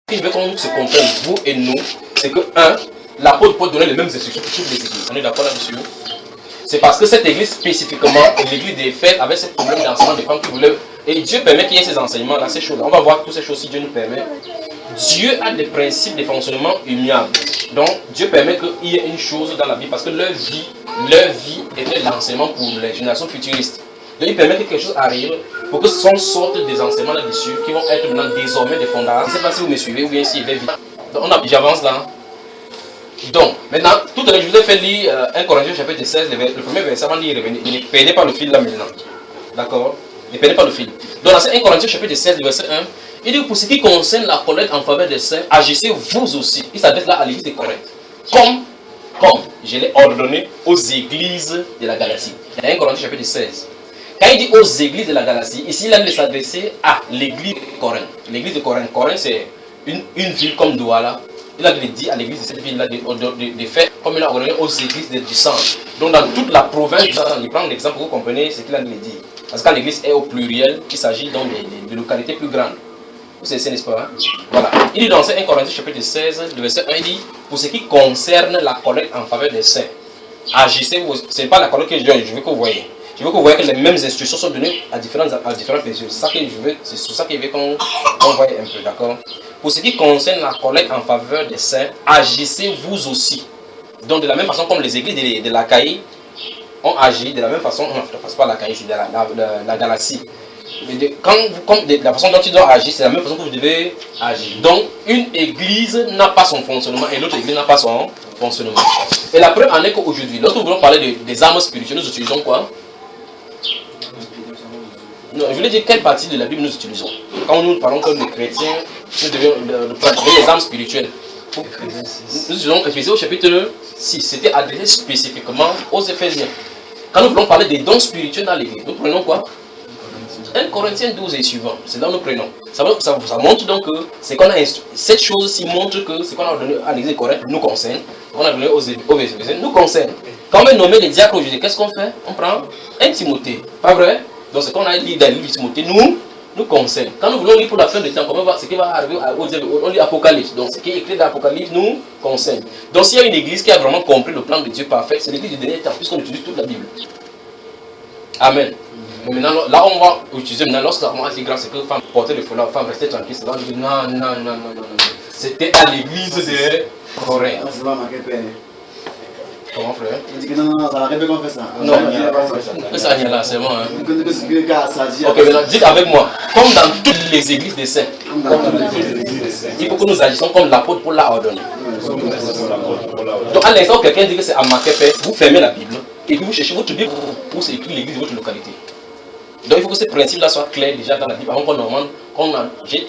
qu'il veut qu'on se comprenne, vous et nous, c'est que, l'apôtre peut donner les mêmes instructions pour toutes les églises. On est d'accord là-dessus? C'est parce que cette église spécifiquement, l'église des fêtes, avait ce problème d'enseignement des femmes qui voulaient. Et Dieu permet qu'il y ait ces enseignements-là, ces choses-là. On va voir toutes ces choses si Dieu nous permet. Dieu a des principes de fonctionnement immuables. Donc, Dieu permet qu'il y ait une chose dans la vie parce que leur vie était l'enseignement pour les générations futuristes. Donc, il permet que quelque chose arrive pour que son sorte des enseignements là-dessus qui vont être maintenant désormais des fondations. Je ne sais pas si vous me suivez ou bien si j'avance là. Donc, maintenant, tout à l'heure, je vous ai fait lire 1 Corinthiens chapitre 16, le premier verset avant d'y revenir. Ne perdez pas le fil là maintenant. D'accord? Ne perdez pas le fil. Donc, dans 1 Corinthiens chapitre 16, verset 1, il dit pour ce qui concerne la collecte en faveur des saints, agissez vous aussi. Il s'adresse là à l'église de Corinthe. Comme je l'ai ordonné aux églises de la Galatie. Dans 1 Corinthiens chapitre 16. Quand il dit aux églises de la Galatie, ici il a de s'adresser à l'église de Corinthe. L'église de Corinthe, c'est une ville comme Douala. Il a dit à l'église de cette ville-là de faire comme il a ordonné aux églises du centre. Donc dans toute la province du centre, il prend l'exemple pour que vous compreniez ce qu'il a dit. Parce que quand l'église est au pluriel, il s'agit donc de localités plus grandes. Vous savez, n'est-ce pas? Voilà. Il dit dans 1 Corinthiens chapitre 16, le verset 1, il dit pour ce qui concerne la collecte en faveur des saints, agissez vous. Ce n'est pas la collecte que je veux que vous voyez. Je veux que vous voyez que les mêmes instructions sont données à différentes personnes. C'est sur ça que je veux qu'on voie un peu, d'accord? Pour ce qui concerne la collecte en faveur des saints, agissez vous aussi. Donc de la même façon comme les églises de l'Achaïe ont agi, de la même façon, non, je ne passe pas l'Achaïe, c'est de la Galatie. La façon dont ils doivent agir, c'est la même façon que vous devez agir. Donc une église n'a pas son fonctionnement et l'autre église n'a pas son fonctionnement. Et la preuve en est qu'aujourd'hui, lorsque nous voulons parler des armes spirituelles, nous utilisons quoi? Non, je voulais dire quelle partie de la Bible nous utilisons. Quand nous parlons comme des chrétiens, nous devons pratiquer les armes spirituelles. Nous utilisons Éphésiens au chapitre 6. C'était adressé spécifiquement aux Éphésiens. Quand nous voulons parler des dons spirituels dans l'église, nous prenons quoi? 1 Corinthiens 12 et suivant. C'est là que nous prenons. Ça montre donc que cette chose-ci montre que ce qu'on a donné à l'église de Corinthe nous concerne. On a donné aux Éphésiens nous concerne. Quand on veut nommer les diacres aujourd'hui, qu'est-ce qu'on fait? On prend un Timothée. Pas vrai? Donc ce qu'on a dit dans le livre de Timothée nous concerne. Quand nous voulons lire pour la fin du temps, comment ce qui va arriver on lit Apocalypse. Donc ce qui est écrit dans l'Apocalypse nous concerne. Donc s'il y a une église qui a vraiment compris le plan de Dieu parfait, c'est l'église du dernier temps, puisqu'on utilise toute la Bible. Amen. Mais maintenant, là on va utiliser, maintenant lorsque la a dit grâce, c'est que femme portait le foulard, femme restait tranquille, c'est là on dit non. C'était à l'église de Corinthe. Comment frère? Il dit que non, ça n'arrive pas qu'on fait ça. Non, ça n'y est là, c'est bon. Ok, maintenant dites avec moi, comme dans toutes les églises des saints, il faut que nous agissions comme l'apôtre Paul l'a ordonné. Donc à l'instant où quelqu'un dit que c'est à Makepe, vous fermez la Bible et puis vous cherchez votre Bible où c'est écrit l'église de votre localité. Donc il faut que ce principe-là soit clair déjà dans la Bible avant qu'on demande. J'ai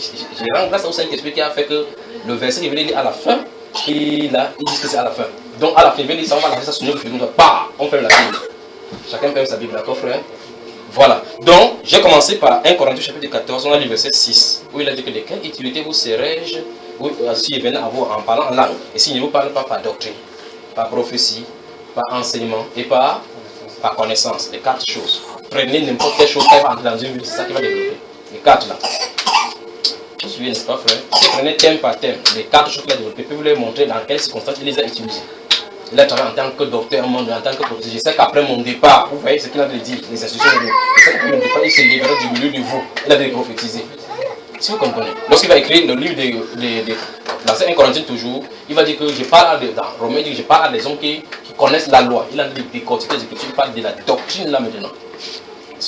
rendu grâce au Saint-Esprit qui a fait que le verset qui venait lire à la fin, et là, ils disent que c'est à la fin. Donc à la fin, ça, on va laisser ça sur notre Bible. On ferme la Bible. Chacun ferme sa Bible, d'accord frère? Voilà. Donc, j'ai commencé par 1 Corinthiens chapitre 14, on a le verset 6, où il a dit que de quelle utilité vous serais-je si je venais à vous en parlant en langue, et si je ne vous parle pas par doctrine, par prophétie, par enseignement et par connaissance. Les 4 choses. Prenez n'importe quelle chose qui va entrer dans une vie, c'est ça qui va développer. Les 4 là. Vous suivez, n'est-ce pas frère? Si vous prenez thème par thème, les 4 choses qu'il a développées, puis vous les montrer dans quelles circonstances il les a utilisées. Il a travaillé en tant que docteur, en tant que professeur. Je sais qu'après mon départ, vous voyez ce qu'il a dit, les institutions de Dieu. Je sais qu'après mon départ, il s'est libéré du milieu de vous. Il a dû prophétiser. Si vous comprenez. Lorsqu'il va écrire le livre dans 1 Corinthiens toujours, il va dire que je parle dans Romains, il dit que je parle à des hommes qui connaissent la loi. Il a dit décortiquer les Écritures, il parle de la doctrine là maintenant.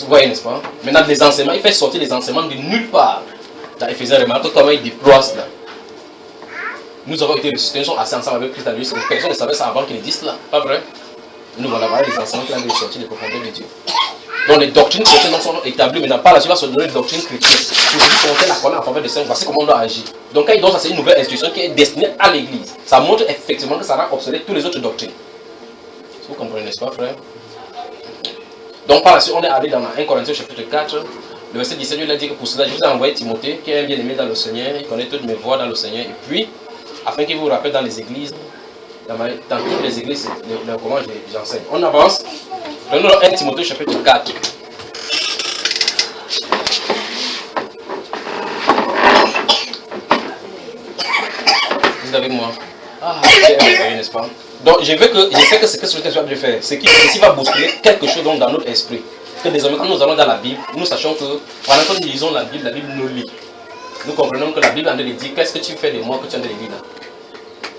Vous voyez, n'est-ce pas? Maintenant, les enseignements, il fait sortir les enseignements de nulle part. Dans Éphésiens, remarquez comment il déploie cela. Nous avons été ressuscités, nous sommes assis ensemble avec Christ à lui. Personne ne savait ça avant qu'il existe là, pas vrai? Nous voilà les enseignements qui ont sorti des profondeurs de Dieu. Donc les doctrines chrétiennes sont établies, maintenant par la suite, il va se donner des doctrines chrétiennes. Pour ce qui concerne la colère en faveur des saints, voici comment on doit agir. Donc quand il donne ça, c'est une nouvelle instruction qui est destinée à l'église. Ça montre effectivement que ça rend obsolète toutes les autres doctrines. Vous comprenez, n'est-ce pas, frère? Donc par la suite, on est allé dans 1 Corinthiens chapitre 4. Le verset 17, il a dit que pour cela, je vous ai envoyé Timothée, qui est un bien-aimé dans le Seigneur, il connaît toutes mes voies dans le Seigneur. Et puis, afin qu'il vous rappelle dans les églises, dans toutes les églises, comment j'enseigne. On avance. Prenons 1 Timothée chapitre 4. êtes avec moi? Ah, c'est merveilleux, n'est-ce pas? Donc, je sais que ce que ce que je faire, c'est qui va bousculer quelque chose dans notre esprit. Que désormais, quand nous allons dans la Bible, nous sachons que, pendant que nous lisons la Bible nous lit. Nous comprenons que la Bible en train de dire, qu'est-ce que tu fais de moi que tu es en train de dire là?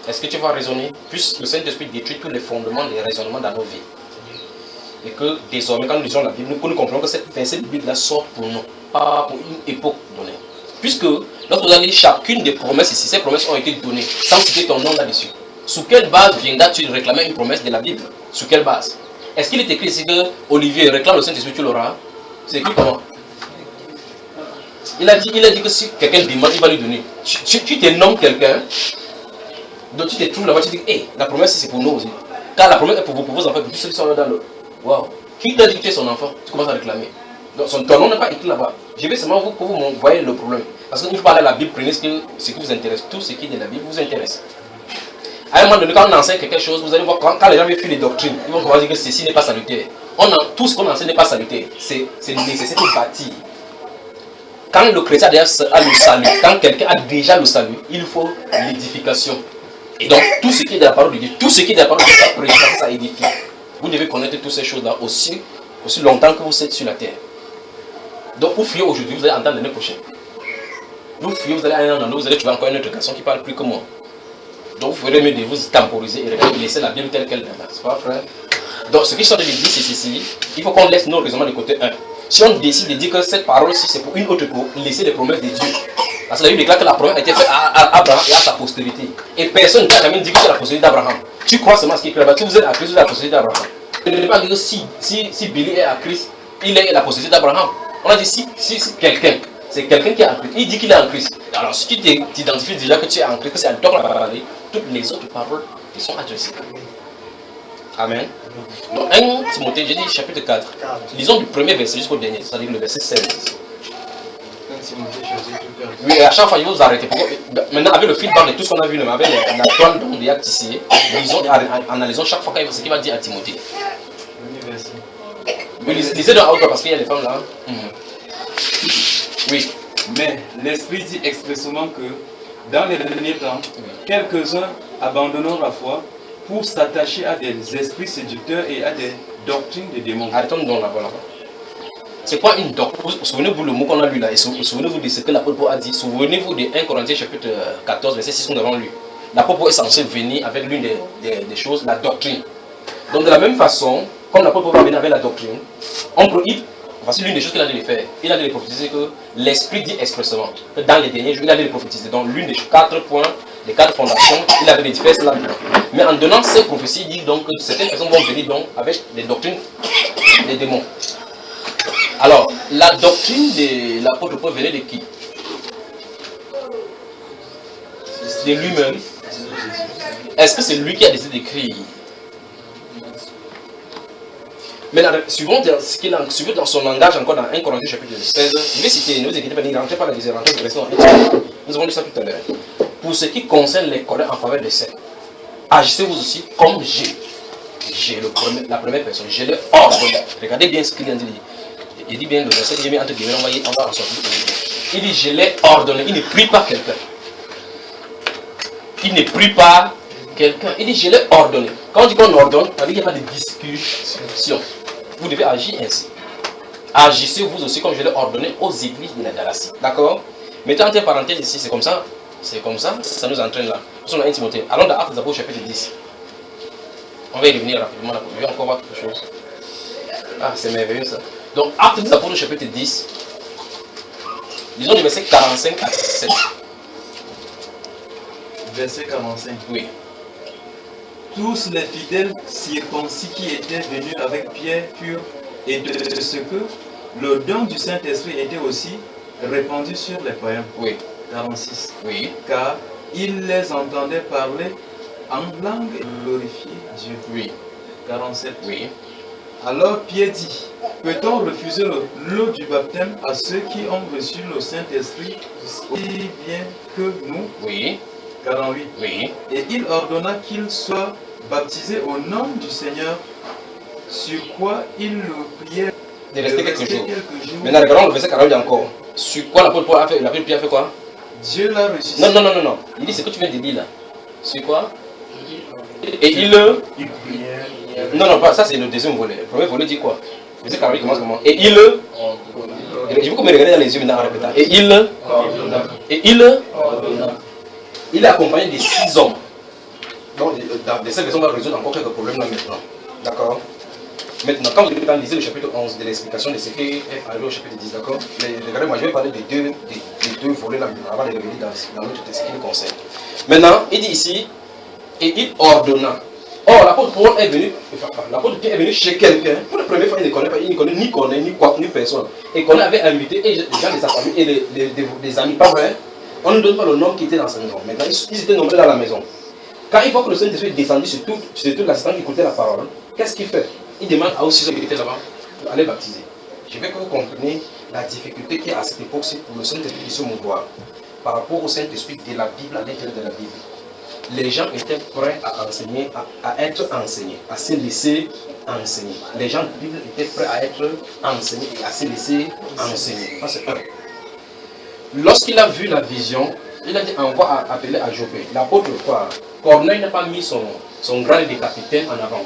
Est-ce que tu vas raisonner? Puisque le Saint-Esprit détruit tous les fondements des raisonnements dans nos vies. Et que désormais, quand nous lisons la Bible, nous comprenons que cette Bible-là sort pour nous, pas pour une époque donnée. Puisque, lorsque vous allez chacune des promesses ici, ces promesses ont été données, sans citer ton nom là-dessus. Sous quelle base viendras-tu réclamer une promesse de la Bible? Sur quelle base? Est-ce qu'il est écrit ici que Olivier réclame le Saint-Esprit, tu l'auras? C'est écrit comment? Il a dit que si quelqu'un demande, il va lui donner. Tu te nommes quelqu'un, donc tu te trouves là-bas, tu dis, hey, la promesse c'est pour nous aussi. Car la promesse est pour vos enfants, pour tous ceux qui sont là dans le. Waouh! Qui t'a dit que tu es son enfant? Tu commences à réclamer. Donc ton nom n'est pas écrit là-bas. Je vais seulement que vous voyez le problème. Parce qu'une fois à la Bible, prenez ce qui vous intéresse. Tout ce qui est de la Bible vous intéresse. À un moment donné, quand on enseigne quelque chose, vous allez voir quand les gens veulent fuir les doctrines, ils vont dire que ceci n'est pas salutaire. Tout ce qu'on enseigne n'est pas salutaire. C'est nécessaire de bâtir. Quand le chrétien a le salut, quand quelqu'un a déjà le salut, il faut l'édification. Et donc, tout ce qui est de la parole de Dieu, tout ce qui est de la parole de Dieu, ça édifie. Vous devez connaître toutes ces choses-là aussi longtemps que vous êtes sur la terre. Donc, vous fuyez aujourd'hui, vous allez entendre l'année prochaine. Vous fuyez, vous allez aller dans vous allez trouver encore une autre garçon qui parle plus que moi. Donc, vous ferez mieux de vous temporiser et laisser la Bible telle qu'elle est. C'est pas vrai? Donc, ce que je suis en train de dire, c'est ceci. Il faut qu'on laisse nos raisonnements de côté 1. Si on décide de dire que cette parole-ci, c'est pour une autre époque, laissez les promesses de Dieu. Parce que la Bible déclare que la promesse a été faite à Abraham et à sa postérité. Et personne ne t'a jamais dit que c'est la postérité d'Abraham. Tu crois seulement ce qui est clair. Si vous êtes à Christ, vous êtes la postérité d'Abraham. Ne devez pas dire que si Billy est à Christ, il est la postérité d'Abraham. On a dit si quelqu'un, c'est quelqu'un qui est en Christ, il dit qu'il est en Christ. Alors si tu t'identifies déjà que tu es en Christ, que c'est à toi qu'on va parler, toutes les autres paroles qui sont adressées. Amen. Donc 1 Timothée, j'ai dit chapitre 4. Lisons du premier verset jusqu'au dernier, c'est-à-dire le verset 16. Oui, et à chaque fois, il faut vous arrêter. Maintenant, avec le feedback de tout ce qu'on a vu, avec la toile dont il y a tissé, analysons chaque fois ce qu'il va dire à Timothée. Oui, lisez dans l'autre parce qu'il y a les femmes là. Oui. Mais l'Esprit dit expressément que dans les derniers temps, quelques-uns abandonneront la foi pour s'attacher à des esprits séducteurs et à des doctrines de démons. Arrêtons donc là-bas. C'est quoi une doctrine? Souvenez-vous le mot qu'on a lu là, et souvenez-vous de ce que l'apôtre Paul a dit. Souvenez-vous de 1 Corinthiens chapitre 14, verset 6 que nous avons lu. L'apôtre Paul est censé venir avec l'une des choses, la doctrine. Donc de la même façon, comme l'apôtre Paul va venir avec la doctrine, voici l'une des choses qu'il a dû faire. Il a dû prophétiser que l'Esprit dit expressément que dans les derniers jours, il a dû prophétiser. Donc l'une des 4 points, les 4 fondations, il avait dit faire cela. Mais en donnant ces prophéties, il dit donc que certaines personnes vont venir donc avec des doctrines des démons. Alors, la doctrine de l'apôtre Paul venait de qui? De lui-même. Est-ce que c'est lui qui a décidé d'écrire? Mais suivant dans son langage, encore dans 1 Corinthiens chapitre 16, je vais citer, ne vous inquiétez pas, ne rentrez pas dans les rentrées de restons. Nous avons lu ça tout à l'heure. Pour ce qui concerne les colères en faveur des saints, agissez-vous aussi comme j'ai la première personne, je l'ai ordonné. Regardez bien ce qu'il a dit. Il dit bien le verset que j'ai mis entre guillemets, on va en sortir. Il dit je l'ai ordonné, il ne prie pas quelqu'un. Il ne prie pas quelqu'un. Il dit je l'ai ordonné. Quand on dit qu'on ordonne, ça veut dire qu'il n'y a pas de discussion. Vous devez agir ainsi. Agissez vous aussi comme je l'ai ordonné aux églises de la Galatie. D'accord? Mettez entre parenthèses ici, c'est comme ça. C'est comme ça, ça nous entraîne là. Nous sommes dans 1 Timothée. Allons dans Actes des Apôtres chapitre 10. On va y revenir rapidement là. Je vais encore voir quelque chose. Ah, c'est merveilleux ça. Donc, Actes des Apôtres chapitre 10. Disons du verset 45 à 7. Verset 45. Oui. Tous les fidèles circoncis qui étaient venus avec Pierre furent et de ce que le don du Saint-Esprit était aussi répandu sur les croyants. Oui. 46. Oui. Car ils les entendaient parler en langue et glorifier Dieu. Oui. 47. Oui. Alors Pierre dit, peut-on refuser l'eau du baptême à ceux qui ont reçu le Saint-Esprit aussi bien que nous? Oui. 48. Oui. Et il ordonna qu'ils soient baptisés au nom du Seigneur, sur quoi il le priait De rester quelques jours. Maintenant, regardons le verset 48 encore. Sur quoi l'apôtre Paul a fait? L'apôtre Pierre a fait quoi? Dieu l'a ressuscité. Non. Il dit ce que tu viens de dire là. Sur quoi? Et il le... Non, pas ça, c'est le deuxième volet. Le premier volet dit quoi? Le deuxième volet commence comment? Et il le... Je veux que me regarder dans les yeux maintenant en répétant. Et il est accompagné de 6 hommes. Donc, dans cette version, on va résoudre encore quelques problèmes là maintenant. D'accord? Maintenant, quand vous lisez le chapitre 11 de l'explication de ce qui est arrivé au chapitre 10, d'accord? Mais regardez, moi je vais parler des deux volets là avant de revenir dans l'autre texte qui nous concerne. Maintenant, il dit ici, et il ordonna. Or, l'apôtre Paul est venu, l'apôtre Pierre est venu chez quelqu'un. Pour la première fois, il ne connaît ni quoi, ni personne. Et qu'on avait invité et les gens de sa famille et les amis, pas vrai? On ne donne pas le nom qui était dans sa maison. Maintenant, ils étaient nombreux dans la maison. Quand il voit que le Saint-Esprit est descendu sur toute l'assistance qui écoutait la parole, qu'est-ce qu'il fait? Il demande à aussi ceux qui étaient là-bas d'aller baptiser. Je veux que vous compreniez la difficulté qu'il y a à cette époque pour le Saint-Esprit de se mouvoir par rapport au Saint-Esprit de la Bible, à l'intérieur de la Bible. Les gens étaient prêts à enseigner, à être enseignés, à se laisser enseigner. Les gens de la Bible étaient prêts à être enseignés et à se laisser enseigner. Ça, c'est un. Lorsqu'il a vu la vision, il a dit envoie appeler à Joppé. L'apôtre Corneille n'a pas mis son grade de capitaine en avant.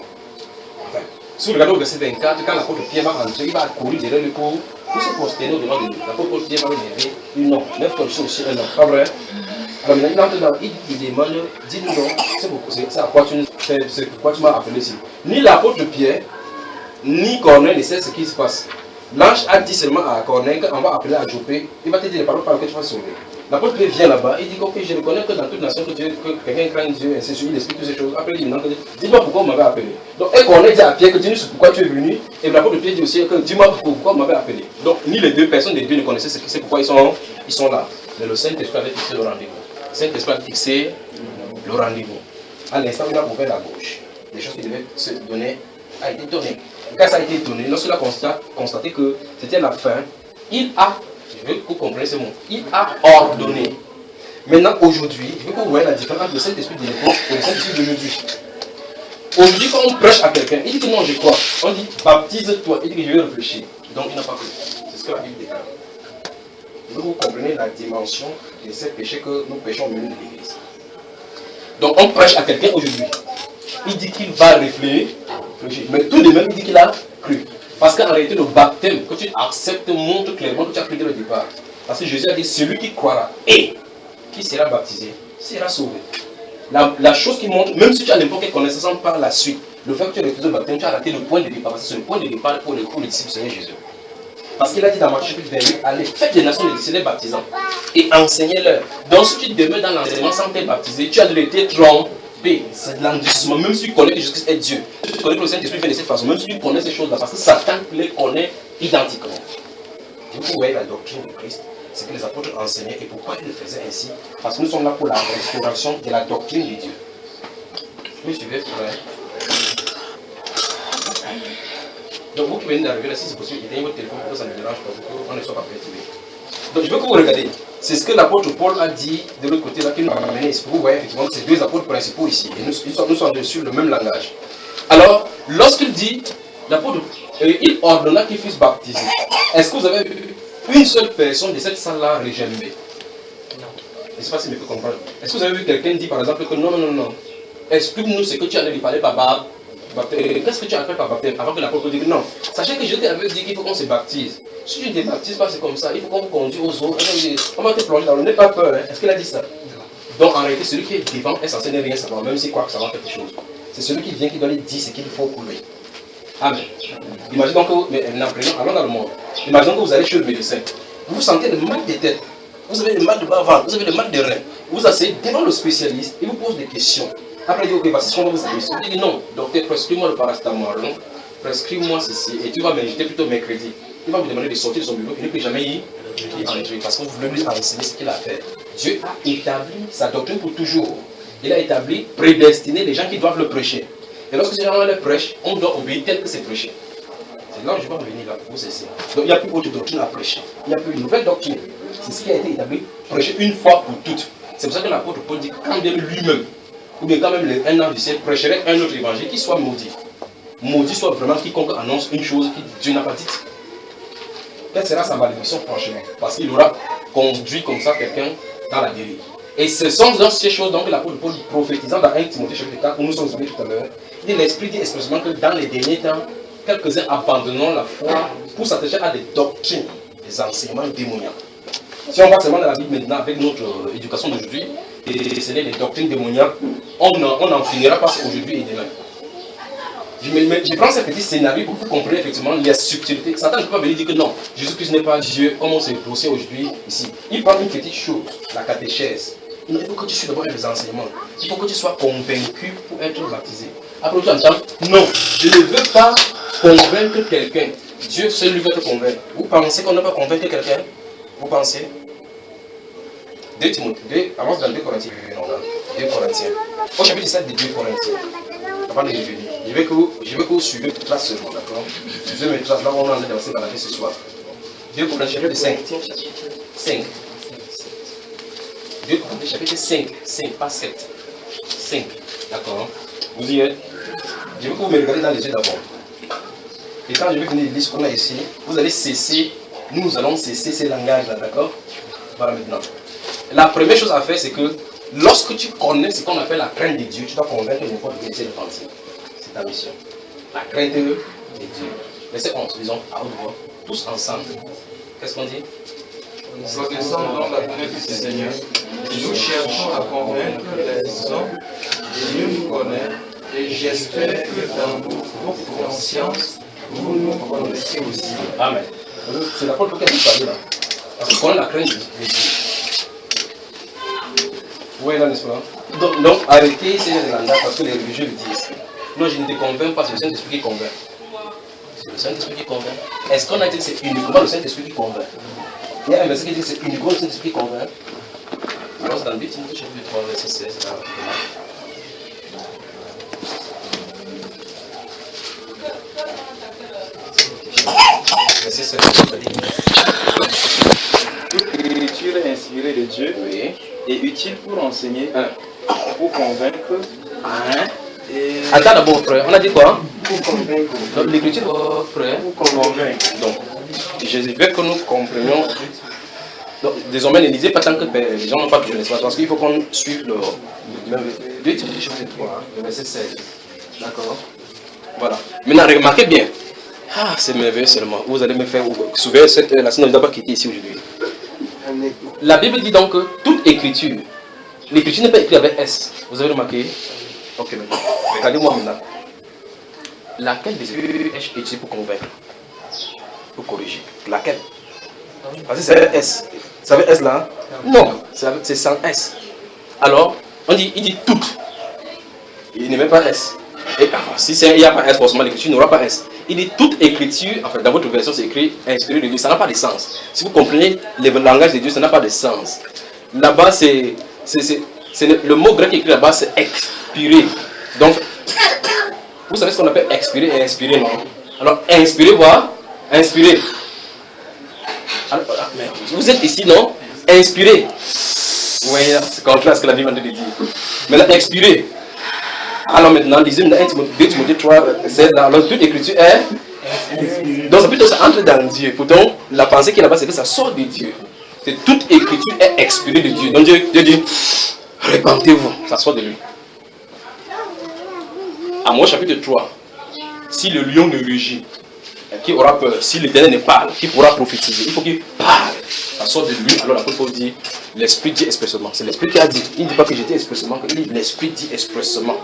Enfin, si vous regardez au verset 24, quand l'apôtre Pierre va rentrer, il va courir derrière le cours pour se prosterner au devant de lui. L'apôtre Pierre va le lever. Il dit non, lève-toi aussi un homme. Pas vrai? Alors maintenant, il entre dans, il demande, dis-nous non, c'est à quoi tu m'as appelé ici. Ni l'apôtre Pierre, ni Corneille ne sait ce qui se passe. L'ange a dit seulement à Corneille qu'on va appeler à Joppé, il va te dire les paroles par lesquelles tu vas sauver. L'apôtre Pierre vient là-bas, il dit ok, je reconnais que dans toute nation que quelqu'un craint Dieu, ainsi de suite, il explique toutes ces choses. Après, il dit dis-moi pourquoi vous m'avez appelé. Donc, et Corneille dit à Pierre que dis-nous pourquoi tu es venu, et l'apôtre Pierre dit aussi que dis-moi pourquoi vous m'avez appelé. Donc, ni les deux personnes des deux ne connaissaient ce qui c'est pourquoi ils sont là. Mais le Saint-Esprit avait fixé le rendez-vous. Le Saint-Esprit a fixé le rendez-vous. À l'instant, il a ouvert la bouche. Les choses qui devaient se donner a été données. Quand ça a été donné, lorsqu'il a constaté que c'était la fin, il a, je veux que vous compreniez ce mot, il a ordonné. Maintenant, aujourd'hui, je veux que vous voyez la différence entre le Saint-Esprit de l'époque et le Saint-Esprit d'aujourd'hui. Aujourd'hui, quand on prêche à quelqu'un, il dit que non, je crois. On dit baptise-toi. Il dit que je vais réfléchir. Donc, il n'a pas cru. C'est ce que la Bible déclare. Je veux que vous compreniez la dimension de ces péchés que nous péchons au milieu de l'Église. Donc, on prêche à quelqu'un aujourd'hui. Il dit qu'il va réfléchir. Mais tout de même, il dit qu'il a cru. Parce qu'en réalité, le baptême que tu acceptes montre clairement que tu as cru dès le départ. Parce que Jésus a dit, celui qui croira et qui sera baptisé sera sauvé. La chose qui montre, même si tu as n'importe quelle connaissance par la suite, le fait que tu as refusé le baptême, tu as raté le point de départ. Parce que c'est le point de départ pour les disciples du Seigneur Jésus. Parce qu'il a dit dans Matthieu chapitre 28, allez, faites des nations les baptisants et enseignez-leur. Donc si tu demeures dans l'enseignement sans t'être baptisé, tu as de l'été trompé. C'est de l'endurcissement. Même si tu connais que Jésus-Christ est Dieu, tu connais que le Saint-Esprit fait de cette façon, même si tu connais ces choses-là, parce que Satan les connaît identiquement. Vous voyez la doctrine de Christ, c'est que les apôtres enseignaient. Et pourquoi ils le faisaient ainsi? Parce que nous sommes là pour la restauration de la doctrine de Dieu. Vous me suivez, frère? Donc vous qui venez d'arriver là, si c'est possible, éteignez votre téléphone pour que ça ne dérange pas, pour qu'on ne soit pas perturbé. Donc je veux que vous regardez. C'est ce que l'apôtre Paul a dit de l'autre côté là, qui nous a amené ici. Vous voyez effectivement ces deux apôtres principaux ici. Et nous sommes sur le même langage. Alors, lorsqu'il dit, l'apôtre, il ordonna qu'il fût baptisé. Est-ce que vous avez vu une seule personne de cette salle-là régénérée? Non. Je ne sais pas si je peux comprendre. Est-ce que vous avez vu quelqu'un dire par exemple que non. Explique-nous ce que tu allais lui parler par baptême. Qu'est-ce que tu as fait par baptême avant que l'apôtre dise non? Sachez que je t'avais dit qu'il faut qu'on se baptise. Si tu ne te baptises pas, c'est comme ça. Il faut qu'on vous conduise aux eaux. On va te plonger dans l'eau. N'aie pas peur. Hein. Est-ce qu'il a dit ça? Donc en réalité, celui qui est devant est censé ne rien savoir, même s'il croit que ça va quelque chose. C'est celui qui vient qui doit lui dire ce qu'il faut pour lui. Amen. Imaginons que allons dans le monde. Imaginons que vous allez chez le médecin. Vous sentez le mal de tête. Vous avez le mal de bas-ventre. Vous avez le mal de rein. Vous asseyez devant le spécialiste. Il vous pose des questions. Après, il dit, ok, voici ce qu'on va vous dire. Il dit, non, docteur, prescris-moi le paracétamol, prescris-moi ceci, et tu vas m'inviter plutôt mercredi. Il va vous demander de sortir de son bureau, il ne peut jamais y entrer, parce que vous voulez lui enseigner ce qu'il a fait. Dieu a établi sa doctrine pour toujours. Il a établi, prédestiné les gens qui doivent le prêcher. Et lorsque ces gens le prêchent, on doit obéir tel que c'est prêché. C'est là où je vais revenir là pour vous cesser. Donc il n'y a plus autre doctrine à prêcher. Il n'y a plus une nouvelle doctrine. C'est ce qui a été établi, prêché une fois pour toutes. C'est pour ça que l'apôtre Paul dit, quand bien lui-même, ou bien quand même un an du ciel prêcherait un autre évangile qui soit maudit. Maudit soit vraiment quiconque annonce une chose que Dieu n'a pas dite. Quelle sera sa malédiction franchement? Parce qu'il aura conduit comme ça quelqu'un dans la dérive. Et ce sont dans ces choses donc que l'apôtre Paul prophétisant dans 1 Timothée chapitre 4, où nous sommes oubliés tout à l'heure, l'Esprit dit expressément que dans les derniers temps, quelques-uns abandonneront la foi pour s'attacher à des doctrines, des enseignements démoniaques. Si on va seulement dans la Bible maintenant avec notre éducation d'aujourd'hui, et c'est les doctrines démoniaques, on en finira pas aujourd'hui et demain. Je prends ce petit scénario pour que vous compreniez effectivement les subtilités. Satan ne peut pas venir dire que non, Jésus-Christ n'est pas Dieu, comme on s'est posé aujourd'hui ici. Il prend une petite chose, la catéchèse. Il faut que tu sois d'abord les enseignements. Il faut que tu sois convaincu pour être baptisé. Après tu entends, non, je ne veux pas convaincre quelqu'un. Dieu seul lui veut te convaincre. Vous pensez qu'on ne peut pas convaincre quelqu'un? Vous pensez? 2 Timothée, avance dans 2 Corinthiens. 2 Corinthiens. Au chapitre 7 de 2 Corinthiens. Avant de revenir. Je veux que vous suivez toute la semaine, d'accord? Suivez mes traces là, on est en train de se balader ce soir. 2 Corinthiens chapitre 5. 5. 2 Corinthiens chapitre 5. 5, pas 7. 5. D'accord? Vous y êtes? Je veux que vous me regardez dans les yeux d'abord. Et quand je vais venir lire ce qu'on a ici, vous allez cesser, nous allons cesser ces langages-là, d'accord? Voilà maintenant. La première chose à faire, c'est que lorsque tu connais ce qu'on appelle la crainte de Dieu, tu dois convaincre les fois de laisser le penser. C'est ta mission. La crainte de Dieu. Verset 11, disons, à haute voix, tous ensemble. Qu'est-ce qu'on dit? Reconnaissant donc la crainte du Seigneur, nous cherchons à convaincre les hommes et Dieu nous connaît, et j'espère que dans vos consciences, vous nous connaissez aussi. Amen. C'est l'apôtre qui a dit ça là. Parce qu'on a la crainte de Dieu. Vous voyez là, n'est-ce pas? Donc arrêtez ces langages parce que les religieux le disent. Non, je ne te convainc pas, c'est le Saint-Esprit qui convainc. C'est le Saint-Esprit qui convainc. Est-ce qu'on a dit que c'est uniquement le Saint-Esprit qui convainc? Il y a un verset qui dit que c'est uniquement le Saint-Esprit qui convainc. Alors c'est dans 2 Timothée chapitre 3, verset 16. Là. Verset 16. Toute écriture est inspirée de Dieu et utile pour enseigner, pour convaincre. Et... Attends d'abord, frère. On a dit quoi? Pour convaincre. Donc l'écriture, frère, pour convaincre. Donc, je veux que nous comprenions. Donc, désormais, ne lisez pas tant que les gens n'ont pas besoin d'espace, parce qu'il faut qu'on suive le 2 Timothée chapitre 3, le verset 16. D'accord? Voilà. Maintenant, remarquez bien. Ah, c'est merveilleux seulement. Vous allez me faire souvenir cette heure-là, sinon je ne dois pas quitter ici aujourd'hui. La Bible dit donc que toute écriture, l'écriture n'est pas écrite avec S. Vous avez remarqué? Ok, maintenant. Regardez-moi maintenant. Laquelle des écritures est utilisée pour convaincre? Pour corriger? Laquelle? Parce que c'est un S. Vous savez S là? Non, c'est sans S. Alors, il dit toutes. Il ne met pas S. Et si il n'y a pas S, forcément l'écriture n'aura pas S. Il dit toute écriture, enfin dans votre version c'est écrit inspiré de Dieu, ça n'a pas de sens. Si vous comprenez le langage de Dieu, ça n'a pas de sens. Là-bas, le mot grec écrit là-bas, c'est expiré. Donc, vous savez ce qu'on appelle expirer et inspirer, non? Alors, inspirer, voir, inspirer. Alors, mais vous êtes ici, non? Inspirer. Oui, c'est contraire à ce que la Bible a dit. Mais là, expirer. Alors maintenant, lisez 2 Timothée 3, 16, alors toute écriture est. Donc, c'est plutôt ça entre dans Dieu. Pourtant, la pensée qui est là-bas, c'est que ça sort de Dieu. C'est toute écriture est expirée de Dieu. Donc, Dieu dit, répandez-vous, ça sort de lui. Amos chapitre 3. Si le lion ne rugit, qui aura peur? Si l'Éternel ne parle, qui pourra prophétiser? Il faut qu'il parle. Ça sort de lui. Alors l'apôtre Paul dit, l'Esprit dit expressément. C'est l'Esprit qui a dit. Il ne dit pas que j'ai dit expressément, il dit l'Esprit dit expressément.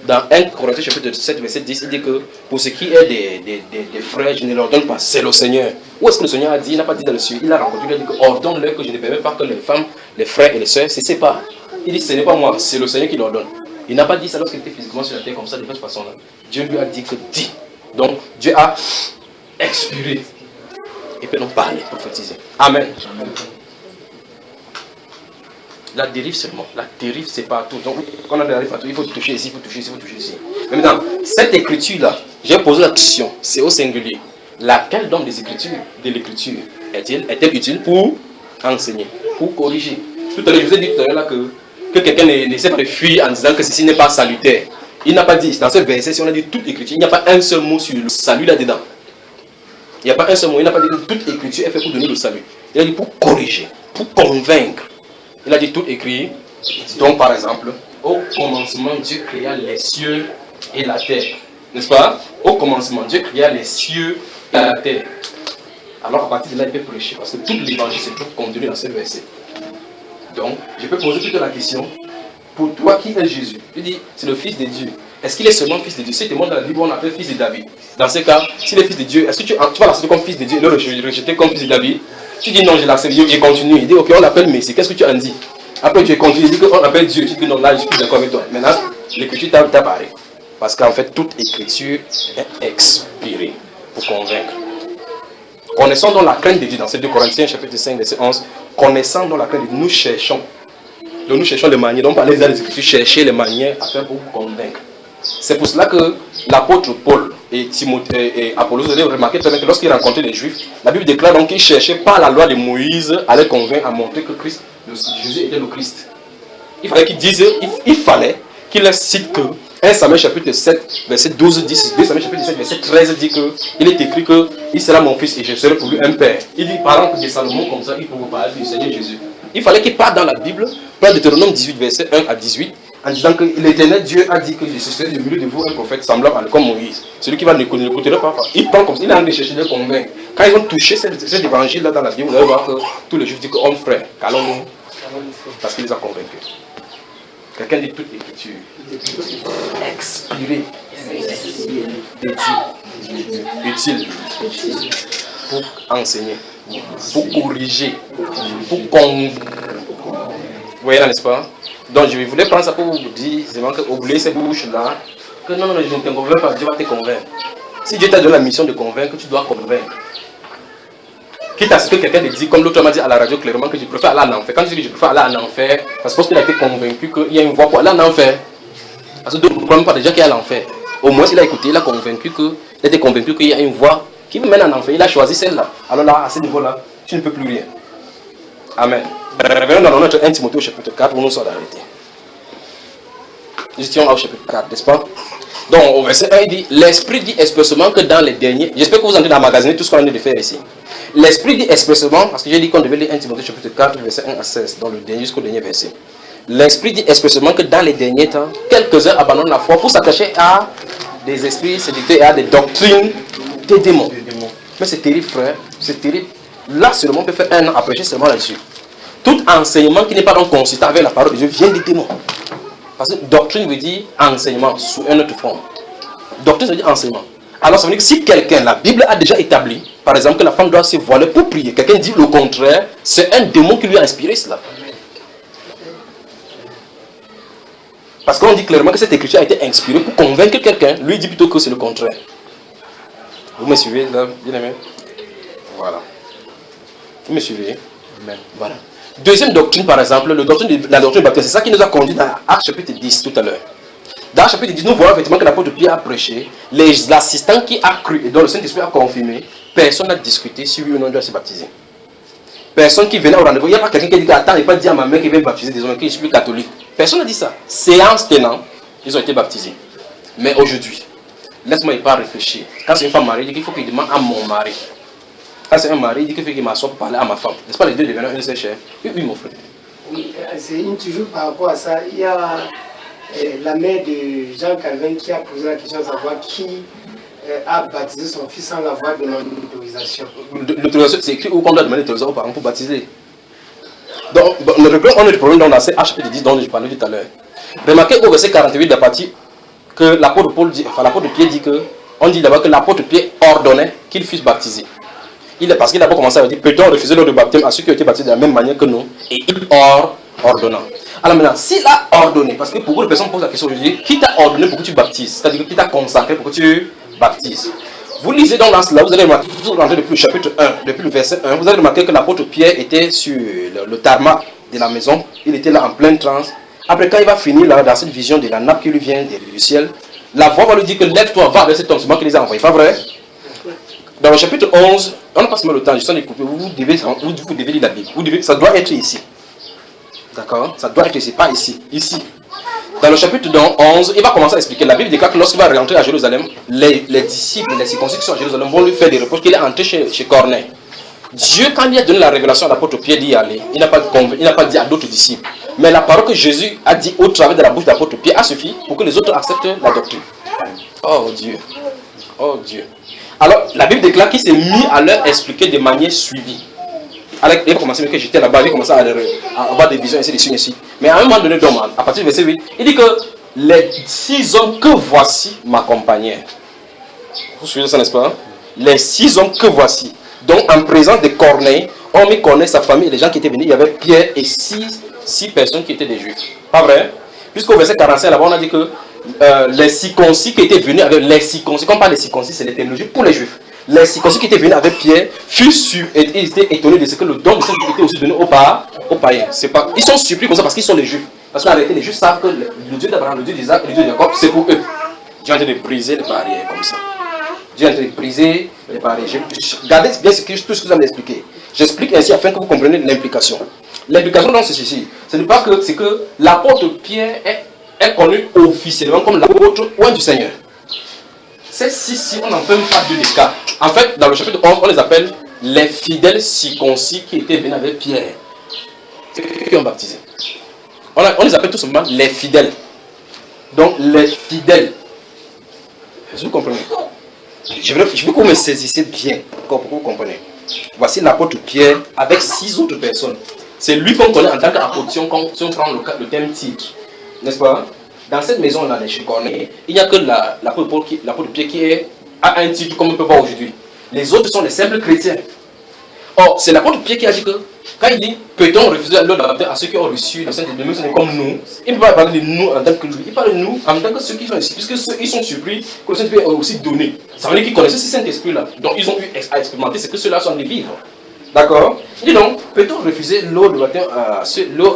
Dans 1 Corinthiens chapitre 7, verset 10, il dit que pour ce qui est des frères, je ne leur donne pas, c'est le Seigneur. Où est-ce que le Seigneur a dit? Il n'a pas dit dans le ciel. Il a rencontré, il a dit que ordonne-leur que je ne permets pas que les femmes, les frères et les sœurs se séparent. Il dit ce n'est pas moi, c'est le Seigneur qui l'ordonne. Il n'a pas dit ça lorsqu'il était physiquement sur la terre comme ça, de cette façon-là. Dieu lui a dit que dis. Donc Dieu a expiré. Et peut non parler, prophétiser. Amen. La dérive seulement. La dérive, c'est partout. Donc, quand on a des dérives partout, il faut toucher ici, il faut toucher ici, il faut toucher ici. Mais maintenant, cette écriture-là, j'ai posé la question, c'est au singulier. Laquelle donc des écritures de l'écriture est-elle utile pour enseigner, pour corriger? Tout à l'heure, je vous ai dit tout à l'heure que quelqu'un n'essaie pas de fuir en disant que ceci n'est pas salutaire. Il n'a pas dit, dans ce verset, si on a dit toute écriture, il n'y a pas un seul mot sur le salut là-dedans. Il n'y a pas un seul mot, il n'a pas dit que toute écriture est faite pour donner le salut. Il a dit pour corriger, pour convaincre. Il a dit tout écrit Donc, par exemple, au commencement, Dieu créa les cieux et la terre. N'est-ce pas? Au commencement, Dieu créa les cieux et la terre. Alors, à partir de là, il peut prêcher, parce que tout l'évangile se trouve contenu dans ce verset. Donc, je peux poser plutôt la question, pour toi, qui est Jésus? Tu dis, c'est le Fils de Dieu. Est-ce qu'il est seulement Fils de Dieu? Si tu demandes dans la Bible, on l'appelle Fils de David. Dans ce cas, s'il est Fils de Dieu, est-ce que tu vas l'accepter comme Fils de Dieu et le rejeter comme Fils de David? Tu dis non, je l'accepte, il continue. Il dit, ok, on l'appelle Messie. Qu'est-ce que tu en dis? Après, tu continues, il dit qu'on appelle Dieu. Tu dis non, là, je suis plus d'accord avec toi. Maintenant, l'écriture t'a barré. Parce qu'en fait, toute écriture est expirée pour convaincre. Connaissant donc la crainte de Dieu, dans ces 2 Corinthiens, chapitre 5, verset 11, connaissant donc la crainte de Dieu, nous cherchons. Donc nous cherchons les manières, donc par les Écritures, chercher les manières à faire pour convaincre. C'est pour cela que l'apôtre Paul et Timothée et Apollos, vous avez remarqué que lorsqu'ils rencontraient les Juifs, la Bible déclare donc qu'ils cherchaient par la loi de Moïse à les convaincre, à montrer que Jésus était le Christ. Il fallait qu'ils disent, il fallait qu'il cite que 1 Samuel chapitre 7, verset 12, 10, 2 Samuel chapitre 7, verset 13 dit que il est écrit que il sera mon fils et je serai pour lui un père. Il dit par exemple de Salomon comme ça, il faut vous parler du Seigneur Jésus. Il fallait qu'il parte dans la Bible, dans Deutéronome 18, verset 1 à 18, en disant que l'Éternel Dieu a dit que je serai du milieu de vous un prophète semblable à comme Moïse. Celui qui va ne l'écouter pas. Il prend comme ça, il a envie de chercher de convaincre. Quand ils ont touché cet évangile-là dans la Bible, vous allez voir que tous les Juifs disent que homme frère, qu'allons-nous, parce qu'il les a convaincus. Quelqu'un dit toute l'écriture. Expiré de Dieu. Utile pour enseigner, pour corriger, pour convaincre. Vous voyez là, n'est-ce pas? Donc je voulais prendre ça pour vous dire, c'est vraiment que oubliez ces bouches-là, que non, je ne te convainc pas, Dieu va te convaincre. Si Dieu t'a donné la mission de convaincre, tu dois convaincre. Quitte à ce que quelqu'un te dit, comme l'autre m'a dit à la radio clairement, que je préfère aller en enfer. Quand je dis que je préfère aller en enfer, parce qu'il a été convaincu qu'il y a une voie pour aller en enfer. Parce que d'autres ne croient pas déjà qu'il y a l'enfer. Au moins, il a écouté, il a été convaincu qu'il y a une voie qui me mène en enfer. Il a choisi celle-là. Alors là, à ce niveau-là, tu ne peux plus rien. Amen. Revenons dans notre 1 Timothée au chapitre 4 pour nous sommes arrêtés. Nous étions au chapitre 4, n'est-ce pas? Donc, au verset 1, il dit, l'Esprit dit expressément que dans les derniers, j'espère que vous entendez emmagasiner tout ce qu'on a de faire ici. L'Esprit dit expressément, parce que j'ai dit qu'on devait lire 1 Timothée chapitre 4, verset 1 à 16, dans le dernier jusqu'au dernier verset. L'Esprit dit expressément que dans les derniers temps, quelques-uns abandonnent la foi pour s'attacher à des esprits séducteurs et à des doctrines des démons. Mais c'est terrible, frère, c'est terrible. Là seulement, on peut faire un an à prêcher seulement là-dessus. Tout enseignement qui n'est pas donc consistant avec la parole de Dieu vient des démons. Parce que doctrine veut dire enseignement sous une autre forme. Doctrine veut dire enseignement. Alors ça veut dire que si quelqu'un, la Bible a déjà établi, par exemple que la femme doit se voiler pour prier, quelqu'un dit le contraire, c'est un démon qui lui a inspiré cela. Parce qu'on dit clairement que cette écriture a été inspirée pour convaincre quelqu'un, lui dit plutôt que c'est le contraire. Vous me suivez là, bien aimé? Voilà. Vous me suivez? Amen. Voilà. Deuxième doctrine, par exemple, la doctrine baptisme, c'est ça qui nous a conduit dans Actes chapitre 10 tout à l'heure. Dans Actes chapitre 10, nous voyons effectivement que l'apôtre Pierre a prêché, l'assistant qui a cru et dont le Saint-Esprit a confirmé, personne n'a discuté si oui ou non il doit se baptiser. Personne qui venait au rendez-vous, il n'y a pas quelqu'un qui dit attends, il va dire à ma mère qu'il va me baptiser, désolé, que je suis plus catholique. Personne n'a dit ça. Séance tenant, ils ont été baptisés. Mais aujourd'hui, laisse-moi pas réfléchir. Quand c'est une femme mariée, il dit qu'il faut qu'il demande à mon mari. Quand c'est un mari, il dit qu'il faut qu'il m'assoie pour parler à ma femme. N'est-ce pas les deux devenant une seule chair? Oui, mon frère. Oui, c'est toujours par rapport à ça. Il y a la mère de Jean Calvin qui a posé la question de savoir qui a baptisé son fils sans l'avoir demandé l'autorisation. L'autorisation, c'est écrit où qu'on doit demander l'autorisation aux parents pour baptiser. Donc, on a le problème dans la chapitre 10 dont je parlais tout à l'heure. Remarquez au verset 48 de la partie que l'apôtre Pierre dit que, on dit d'abord que l'apôtre Pierre ordonnait qu'il fût baptisé. Parce qu'il a commencé à dire, peut-on refuser l'eau de baptême à ceux qui ont été baptisés de la même manière que nous? Et il ordonnant. Alors maintenant, s'il a ordonné, parce que pour beaucoup de personnes posent la question aujourd'hui, qui t'a ordonné pour que tu baptises? C'est-à-dire qui t'a consacré pour que tu baptises? Vous lisez donc dans cela, vous allez remarquer, vous rentrez depuis le chapitre 1, depuis le verset 1, vous allez remarquer que l'apôtre Pierre était sur le tarmac de la maison, il était là en pleine transe. Après, quand il va finir là, dans cette vision de la nappe qui lui vient du ciel, la voix va lui dire que lève-toi, va avec cet homme, c'est moi qui les a envoyés, pas vrai? Dans le chapitre 11, on n'a pas seulement le temps, je suis en découpé, vous devez lire la Bible, ça doit être ici. D'accord? Ça doit être ici, pas ici, ici. Dans le chapitre 11, il va commencer à expliquer. La Bible déclare que lorsqu'il va rentrer à Jérusalem, les disciples, les circoncis qui sont à Jérusalem vont lui faire des reproches qu'il est entré chez Corneille. Dieu, quand il a donné la révélation à l'apôtre Pierre d'y aller, il n'a pas dit à d'autres disciples. Mais la parole que Jésus a dit au travers de la bouche de l'apôtre Pierre a suffi pour que les autres acceptent la doctrine. Oh Dieu. Oh Dieu. Alors, la Bible déclare qu'il s'est mis à leur expliquer de manière suivie. Alors, il a commencé, que j'étais là-bas, il a commencé à avoir des visions, ainsi. Mais à un moment donné, à partir du verset 8, il dit que les 6 hommes que voici m'accompagnaient. Vous suivez ça, n'est-ce pas? Les 6 hommes que voici. Donc, en présence de Corneille, hormis Corneille, sa famille et les gens qui étaient venus, il y avait Pierre et 6 personnes qui étaient des Juifs. Pas vrai? Puisqu'au verset 45, là-bas, on a dit que les circoncis qui étaient venus avec les circoncis, quand on parle des circoncis, c'est les théologies pour les Juifs. Les circoncis qui étaient venus avec Pierre furent et ils étaient étonnés de ce que le don de Saint-Esprit était aussi donné aux païens. Ils sont surpris comme ça parce qu'ils sont les Juifs. Parce qu'en réalité, les Juifs savent que le Dieu d'Abraham, le Dieu d'Isaac et le Dieu de Jacob, c'est pour eux. Dieu est en train de briser les barrières comme ça. Dieu est en train de briser les barrières. Regardez bien tout ce que vous allez expliquer. J'explique ainsi afin que vous compreniez l'implication. L'implication dans ceci, ce n'est pas que c'est que l'apôtre Pierre est connu officiellement comme l'apôtre ou un du Seigneur. Ces 6, on n'en fait pas deux des cas. En fait, dans le chapitre 11, on les appelle les fidèles circoncis qui étaient venus avec Pierre. C'est qui ont baptisé. On les appelle tout simplement les fidèles. Donc, les fidèles. Vous comprenez? Je veux que vous me saisissiez bien pour que vous compreniez. Voici l'apôtre Pierre avec 6 autres personnes. C'est lui qu'on connaît en tant qu'apôtre si on prend le thème titre. N'est-ce pas? Dans cette maison-là, les Corneille, il n'y a que l'apôtre Pierre qui a un titre comme on peut voir aujourd'hui. Les autres sont les simples chrétiens. Or, c'est l'apôtre Pierre qui a dit que, quand il dit, peut-on refuser l'eau de baptême à ceux qui ont reçu le Saint-Esprit comme nous, il ne peut pas parler de nous en tant que lui, il parle de nous en tant que ceux qui sont ici, puisque ceux ils sont surpris que le Saint-Esprit est aussi donné. Ça veut dire qu'ils connaissaient ce Saint-Esprit-là. Donc, ils ont eu à expérimenter ce que ceux-là sont les vivre. D'accord? Il dit donc, peut-on refuser l'eau de baptême à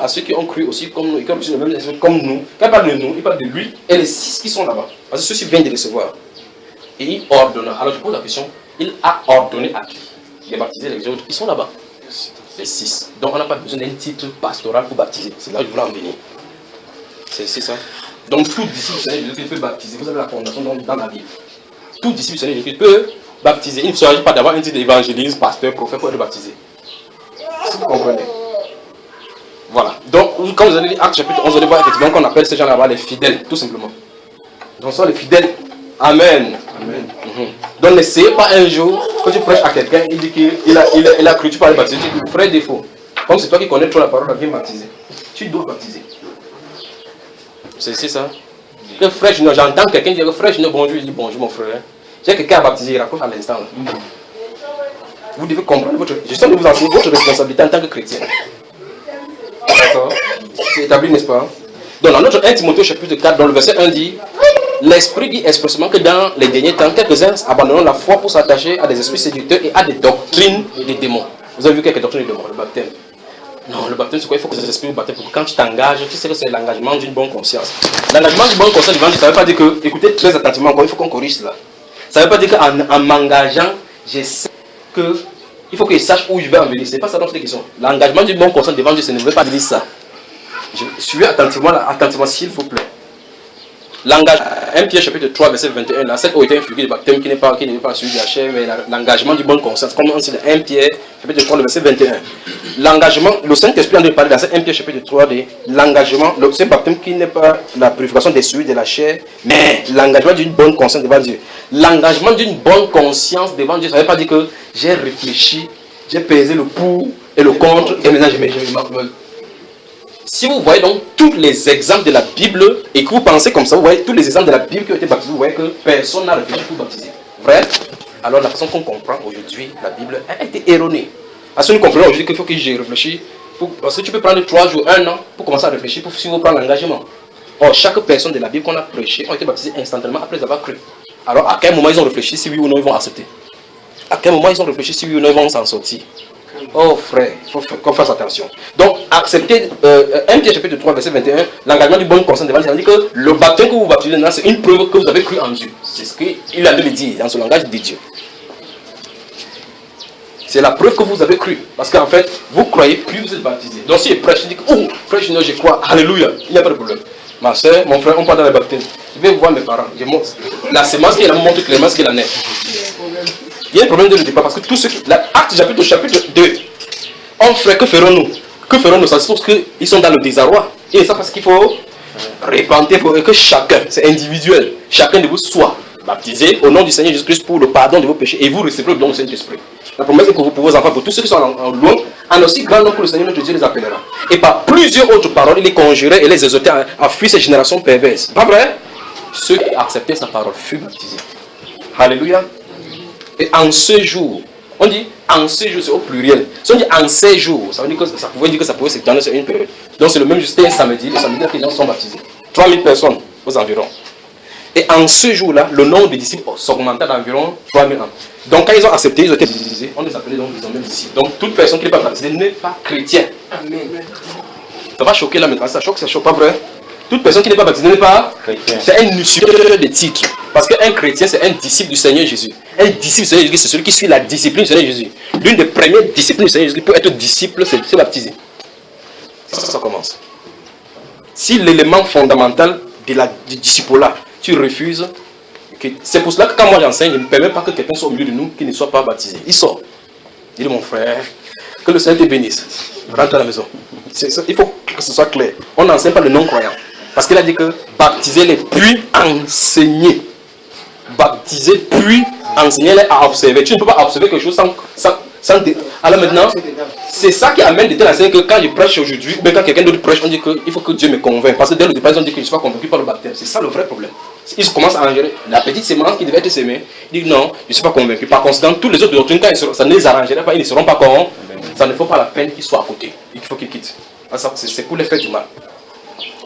ceux qui ont cru aussi comme nous, et qui ont reçu le même esprit comme nous? Quand il parle de nous, il parle de lui et les 6 qui sont là-bas. Parce que ceux-ci viennent de recevoir. Et il ordonna. Alors je pose la question, il a ordonné à qui? Il a baptisé les autres qui sont là-bas. Les 6. Donc on n'a pas besoin d'un titre pastoral pour baptiser. C'est là que je voulais en venir. C'est ça. Donc tout disciple de Jésus-Christ peut baptiser. Vous avez la fondation dans la Bible. Tout disciple de Jésus-Christ peut baptiser. Il ne s'agit pas d'avoir un titre d'évangéliste, pasteur, prophète pour être baptisé. Si vous comprenez. Voilà. Donc, quand vous allez lire Actes chapitre 11, vous allez voir effectivement qu'on appelle ces gens là-bas les fidèles, tout simplement. Donc, ce sont les fidèles. Amen. Amen. Donc, n'essayez pas un jour, quand tu prêches à quelqu'un, il dit qu'il a cru, tu parles de baptiser, tu dis, frère défaut. Comme c'est toi qui connais trop la parole, viens baptiser. Tu dois baptiser. C'est ça. Que frère, j'entends quelqu'un dire, frère, bonjour, il dit bonjour mon frère. J'ai quelqu'un à baptiser, il raconte à l'instant. Vous devez comprendre je suis en train de vous enseigner votre responsabilité en tant que chrétien. D'accord? C'est établi, n'est-ce pas? Donc, dans notre 1 Timothée chapitre 4, dans le verset 1 dit, l'Esprit dit expressément que dans les derniers temps, quelques-uns abandonnent la foi pour s'attacher à des esprits séducteurs et à des doctrines des démons. Vous avez vu quelques doctrines des démons, le baptême? Non, le baptême, c'est quoi? Il faut que les esprits au baptême. Pour que quand tu t'engages, tu sais que c'est l'engagement d'une bonne conscience. L'engagement d'une bonne conscience, ça ne veut pas dire que, écoutez très attentivement, il faut qu'on corrige cela. Ça ne veut pas dire qu'en m'engageant, je sais que il faut que je sache où je vais en venir. Ce n'est pas ça dans cette question. L'engagement d'une bonne conscience devant Dieu, ça ne veut pas dire ça. Suivez attentivement, s'il vous plaît. 1 Pierre chapitre 3, verset 21, là, cette eau est un fluide de baptême qui n'est pas celui de la chair, mais l'engagement d'une bonne conscience. Comme on dit dans 1 Pierre chapitre 3, verset 21. L'engagement, le Saint-Esprit en train de parler dans 1 Pierre chapitre 3 de l'engagement, c'est un baptême qui n'est pas la purification des souillures de la chair, mais l'engagement d'une bonne conscience devant Dieu. L'engagement d'une bonne conscience devant Dieu, ça ne veut pas dire que j'ai réfléchi, j'ai pesé le pour et le contre, et maintenant je me marque. Si vous voyez donc tous les exemples de la Bible et que vous pensez comme ça, vous voyez tous les exemples de la Bible qui ont été baptisés, vous voyez que personne n'a réfléchi pour baptiser. Vrai? Alors la façon qu'on comprend aujourd'hui la Bible a été erronée. Parce que nous comprenons aujourd'hui qu'il faut que j'ai réfléchi. Parce que tu peux prendre 3 jours, 1 an pour commencer à réfléchir, pour si vous prendre l'engagement. Or, chaque personne de la Bible qu'on a prêché ont été baptisés instantanément après avoir cru. Alors à quel moment ils ont réfléchi si oui ou non ils vont accepter? À quel moment ils ont réfléchi si oui ou non ils vont s'en sortir? Oh frère, il faut qu'on fasse attention. Donc, accepter 1 Pierre chapitre 3, verset 21, l'engagement du bon conscience devant Dieu, ça veut dire que le baptême que vous baptisez, c'est une preuve que vous avez cru en Dieu. C'est ce qu'il a de le dire dans ce langage de Dieu. C'est la preuve que vous avez cru. Parce qu'en fait, vous croyez, puis vous êtes baptisé. Donc si je prêche, je dis que, oh, prêche, non, je crois, alléluia, il n'y a pas de problème. Ma soeur, mon frère, on part dans le baptême. Je vais voir mes parents. Je montre. La sémence qui est là me montre clairement ce qu'il en est. Il y a un problème dès le départ parce que tous ceux qui. Acte chapitre 2. On ferait, que ferons-nous? Que ferons-nous? Ça se trouve qu'ils sont dans le désarroi. Et ça parce qu'il faut repentir, pour que chacun, c'est individuel, chacun de vous soit baptisé au nom du Seigneur Jésus-Christ pour le pardon de vos péchés et vous recevrez le don du Saint-Esprit. La promesse est pour vous, pour vos enfants, pour tous ceux qui sont en loin, en aussi grand nombre que le Seigneur notre Dieu les appellera. Et par plusieurs autres paroles, il les conjurait et les exhortait à fuir ces générations perverses. Pas vrai? Ceux qui acceptaient sa parole furent baptisés. Alléluia. Et en ce jour, on dit en ce jour, c'est au pluriel. Si on dit en ces jours, ça veut dire que ça pouvait dire que ça pouvait s'étendre sur une période. Donc c'est le même jour, c'était un samedi, le samedi que les gens sont baptisés. 3000 personnes aux environs. Et en ce jour-là, le nombre de disciples s'augmenta d'environ 3000 ans. Donc quand ils ont accepté, ils ont été baptisés, on les appelait donc les hommes disciples. Donc toute personne qui n'est pas baptisée n'est pas chrétien. Amen. Ça va choquer là maintenant, ça choque pas vrai? Toute personne qui n'est pas baptisée n'est pas chrétien. C'est un usurpateur de titre. Parce qu'un chrétien, c'est un disciple du Seigneur Jésus. Un disciple du Seigneur Jésus, c'est celui qui suit la discipline du Seigneur Jésus. L'une des premières disciplines du Seigneur Jésus pour être disciple, c'est se baptiser. Ça commence. Si l'élément fondamental du disciple-là, tu refuses, c'est pour cela que quand moi j'enseigne, je ne permets pas que quelqu'un soit au milieu de nous qui ne soit pas baptisé. Il sort. Il dit mon frère, que le Seigneur te bénisse. Rentre à la maison. Il faut que ce soit clair. On n'enseigne pas le non-croyant. Parce qu'il a dit que baptisez-les puis enseignez. Baptiser puis enseigner-les à observer. Tu ne peux pas observer quelque chose sans alors maintenant, c'est ça qui amène de telle enseigne que quand je prêche aujourd'hui, mais quand quelqu'un d'autre prêche, on dit qu'il faut que Dieu me convainque. Parce que dès le départ, ils ont dit que je ne suis pas convaincu par le baptême. C'est ça le vrai problème. Ils commencent à engager la petite sémence qui devait être sémée. Ils disent non, je ne suis pas convaincu. Par conséquent, tous les autres doctrines, quand ça ne les arrangerait pas, ils ne seront pas convaincus. Ça ne faut pas la peine qu'ils soient à côté. Il faut qu'ils quittent. C'est pour les faire du mal.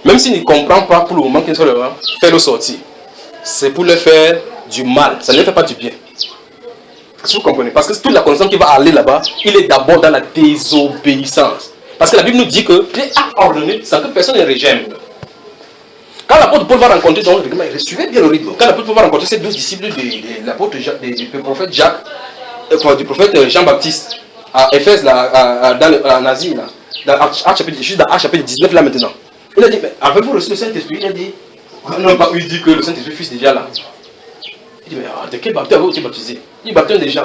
Même s'ils ne comprennent pas pour le moment qu'ils sont là, fais-le sortir. C'est pour leur faire du mal. Ça ne leur fait pas du bien. Est-ce que vous comprenez? Parce que toute la connaissance qui va aller là-bas, il est d'abord dans la désobéissance. Parce que la Bible nous dit que Dieu a ordonné sans que personne ne régime. Quand l'apôtre Paul va rencontrer, donc, suivez bien le rythme. Quand l'apôtre Paul va rencontrer ces 12 disciples de l'apôtre du prophète Jacques, du prophète Jean-Baptiste, à Éphèse, en Asie, là, dans Actes chapitre 19, là maintenant. Il a dit, mais avez-vous reçu le Saint-Esprit? Il a dit, non, pas il dit que le Saint-Esprit fut déjà là. Il dit, mais de quel baptême avez-vous été baptisé? Il baptême des gens.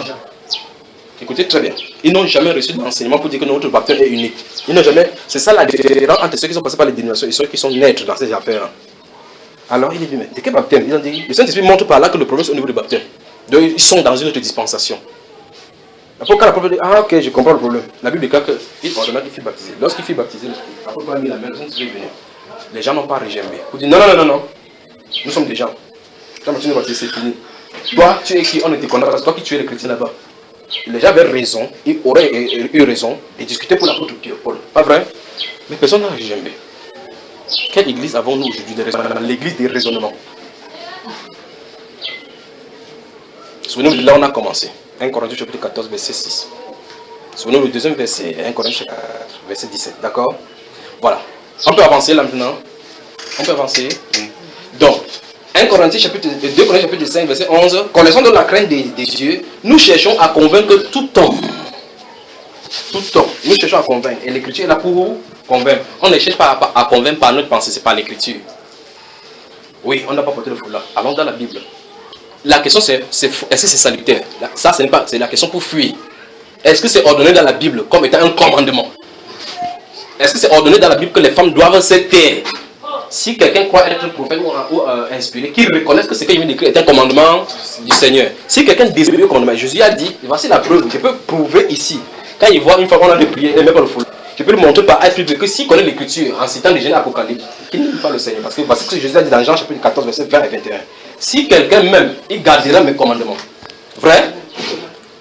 Écoutez très bien. Ils n'ont jamais reçu d'enseignement pour dire que notre baptême est unique. Ils n'ont jamais. C'est ça la différence entre ceux qui sont passés par les dénominations et ceux qui sont naîtres dans ces affaires. Alors il dit, mais de quel baptême? Ils ont dit, le Saint-Esprit montre par là que le problème c'est au niveau du baptême. Donc ils sont dans une autre dispensation. Après, quand l'apôtre dit, ah ok, je comprends le problème. La Bible déclare qu'il ordonna qu'il fut baptisé. Lorsqu'il fut baptisé, l'apôtre a mis la main, le Saint-Esprit est venu. Les gens n'ont pas régémé. Vous dites, non, nous sommes des gens. Quand tu es baptisé, c'est fini. Toi, tu es qui? On ne te connaît pas. Toi qui tu es le chrétien là-bas. Les gens avaient raison, ils auraient eu raison de discuter pour l'apôtre Paul. Pas vrai? Mais personne n'a régémé. Quelle église avons-nous aujourd'hui? L'église des raisonnements. Souvenez-vous de là où on a commencé. 1 Corinthiens chapitre 14, verset 6. Souvenez-vous le deuxième verset, 1 Corinthiens 4, verset 17. D'accord? Voilà. On peut avancer là maintenant. On peut avancer. Donc, 2 Corinthiens chapitre 5, verset 11. Connaissant donc la crainte des dieux, nous cherchons à convaincre tout homme. Tout homme. Nous cherchons à convaincre. Et l'écriture est là pour convaincre. On ne cherche pas à convaincre par notre pensée, c'est par l'écriture. Oui, on n'a pas porté le foulard. Allons dans la Bible. La question c'est est-ce que c'est salutaire? Ça, ce n'est pas, c'est la question pour fuir. Est-ce que c'est ordonné dans la Bible comme étant un commandement? Est-ce que c'est ordonné dans la Bible que les femmes doivent se taire? Si quelqu'un croit être prophète ou inspiré, qu'il reconnaisse que ce qu'il vient d'écrire est un commandement du Seigneur. Si quelqu'un désobéit au commandement, Jésus a dit, voici la preuve, je peux prouver ici. Quand il voit une fois qu'on a prié, il ne met pas le foulard. Je peux lui montrer par A plus que s'il connaît l'écriture en citant les génies apocalypse, qu'il n'aime pas le Seigneur. Parce que voici ce que Jésus a dit dans Jean chapitre 14, verset 20 et 21. Si quelqu'un même, il gardera mes commandements. Vrai?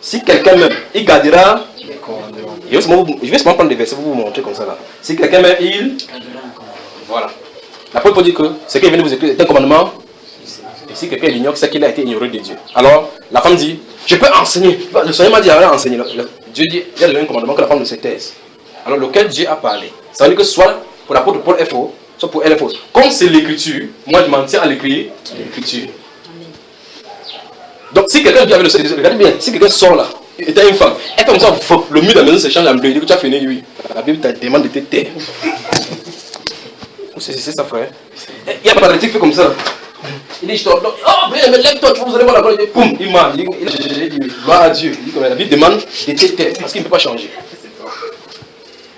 Si quelqu'un même, il gardera mes commandements. Je vais seulement prendre des versets pour vous montrer comme ça là. Si quelqu'un même, il... Voilà. L'apôtre dit que ce qu'il vient de vous écrire est un commandement. Et si quelqu'un l'ignore, c'est qu'il a été ignoré de Dieu. Alors, la femme dit, je peux enseigner. Le Seigneur m'a dit, il y a enseigner. Dieu dit, il y a le même commandement que la femme ne se taise. Alors, lequel Dieu a parlé? Ça veut dire que soit pour l'apôtre Paul est faux, soit pour elle est fausse. Comme c'est l'écriture, moi je m'en tiens à l'écriture. Donc, si quelqu'un vient avec le Seigneur, regardez bien, si quelqu'un sort là, était une femme, elle comme ça, le mur de la maison se change en bleu, il dit que tu as fini, oui. La Bible te demande de te taire. C'est ça, frère. Il y a pas de qui fait comme ça. Il dit, oh, bien, mais lève-toi, vous allez voir la gloire de Dieu. Poum, il mange. J'ai dit, gloire à Dieu. Il dit, la Bible demande de te taire parce qu'il ne peut pas changer.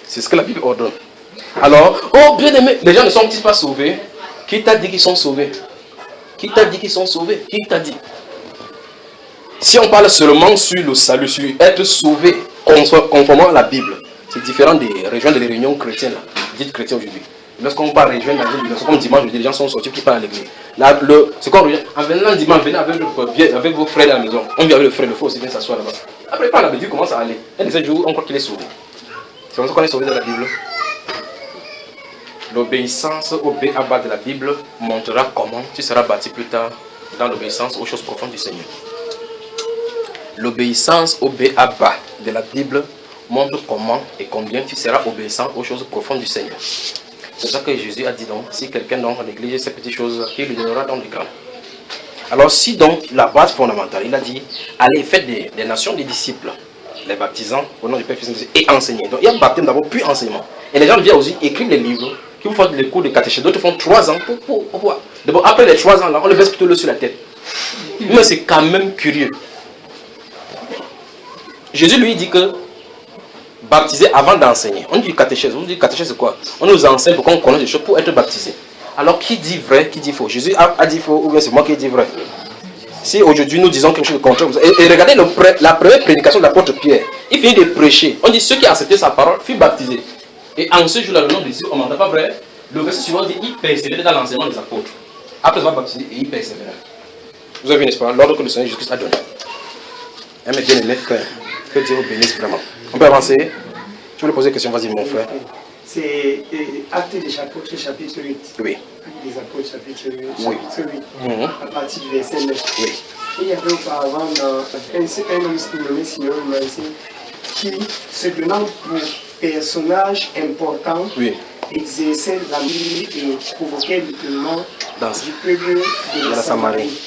C'est ce que la Bible ordonne. Alors, oh bien aimé, les gens ne sont-ils pas sauvés? Qui t'a dit qu'ils sont sauvés? Qui t'a dit qu'ils sont sauvés? Qui t'a dit? Si on parle seulement sur le salut, sur être sauvé conformément à la Bible, c'est différent des rejoindre les réunions chrétiennes, là, dites chrétiens aujourd'hui. Lorsqu'on parle de rejoindre la Bible, comme dimanche, les gens sont sortis qui parlent à l'église. C'est quoi en venant dimanche, venez avec vos frères à la maison. On vient avec le frère, le frère aussi vient s'asseoir là-bas. Après, par la Bible, comment ça allait? Un de ces jours, on croit qu'il est sauvé. C'est comme ça qu'on est sauvé dans la Bible. L'obéissance au B.A.B.A. de la Bible montrera comment tu seras bâti plus tard dans l'obéissance aux choses profondes du Seigneur. L'obéissance au B.A.B.A. de la Bible montre comment et combien tu seras obéissant aux choses profondes du Seigneur. C'est ça que Jésus a dit donc, si quelqu'un donc néglige ces petites choses, il lui donnera dans les grands. Alors si donc la base fondamentale, il a dit, allez, faites des nations des disciples, les baptisants au nom du Père, Fils et enseignez. Donc il y a baptême d'abord, puis enseignement. Et les gens viennent aussi écrire des livres, qui vous font les cours de catéchisme, d'autres font 3 ans pour voir. D'abord après les 3 ans là, on le baisse plutôt sur la tête. Mais c'est quand même curieux. Jésus lui dit que baptiser avant d'enseigner. On dit catéchèse. On dit catéchèse c'est quoi? On nous enseigne pour qu'on connaisse des choses pour être baptisé. Alors qui dit vrai, qui dit faux? Jésus a dit faux ou bien c'est moi qui dis vrai? Si aujourd'hui nous disons quelque chose de contraire, et regardez la première prédication de l'apôtre Pierre, il finit de prêcher. On dit ceux qui acceptaient sa parole furent baptisés. Et en ce jour-là, le nom de Jésus, on n'entend pas vrai. Le verset suivant dit il persévérait dans l'enseignement des apôtres. Après avoir baptisé, et il persévérait. Vous avez vu, n'est-ce pas, l'ordre que le Seigneur Jésus-Christ a donné. Mes bien-aimés frères, que Dieu vous bénisse vraiment. On peut avancer? Tu voulais poser une question, vas-y mon frère. C'est Actes des Apôtres, chapitre 8. Oui. Actes des Apôtres, chapitre 8. Oui. À partir du verset 9. Oui. Il y avait auparavant un homme nommé Simeon qui, se donnant pour personnage important, Oui. exerçait la nuit et provoquait l'étonnement du peuple de la Samarie.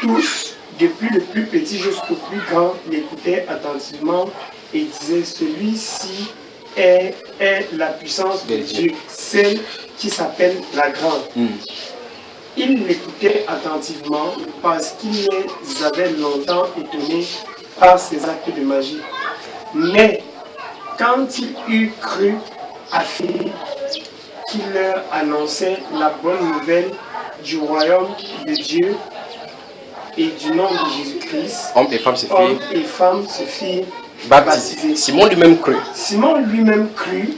Tous, depuis le plus petit jusqu'au plus grand, l'écoutaient attentivement et disaient, celui-ci est la puissance de Dieu, celle qui s'appelle la grande. Ils l'écoutaient attentivement parce qu'il les avait longtemps étonnés par ses actes de magie. Mais quand il eut cru à Philippe, qui leur annonçait la bonne nouvelle du royaume de Dieu et du nom de Jésus-Christ, hommes et femmes se firent baptisés. Simon lui-même crut. Simon lui-même crut,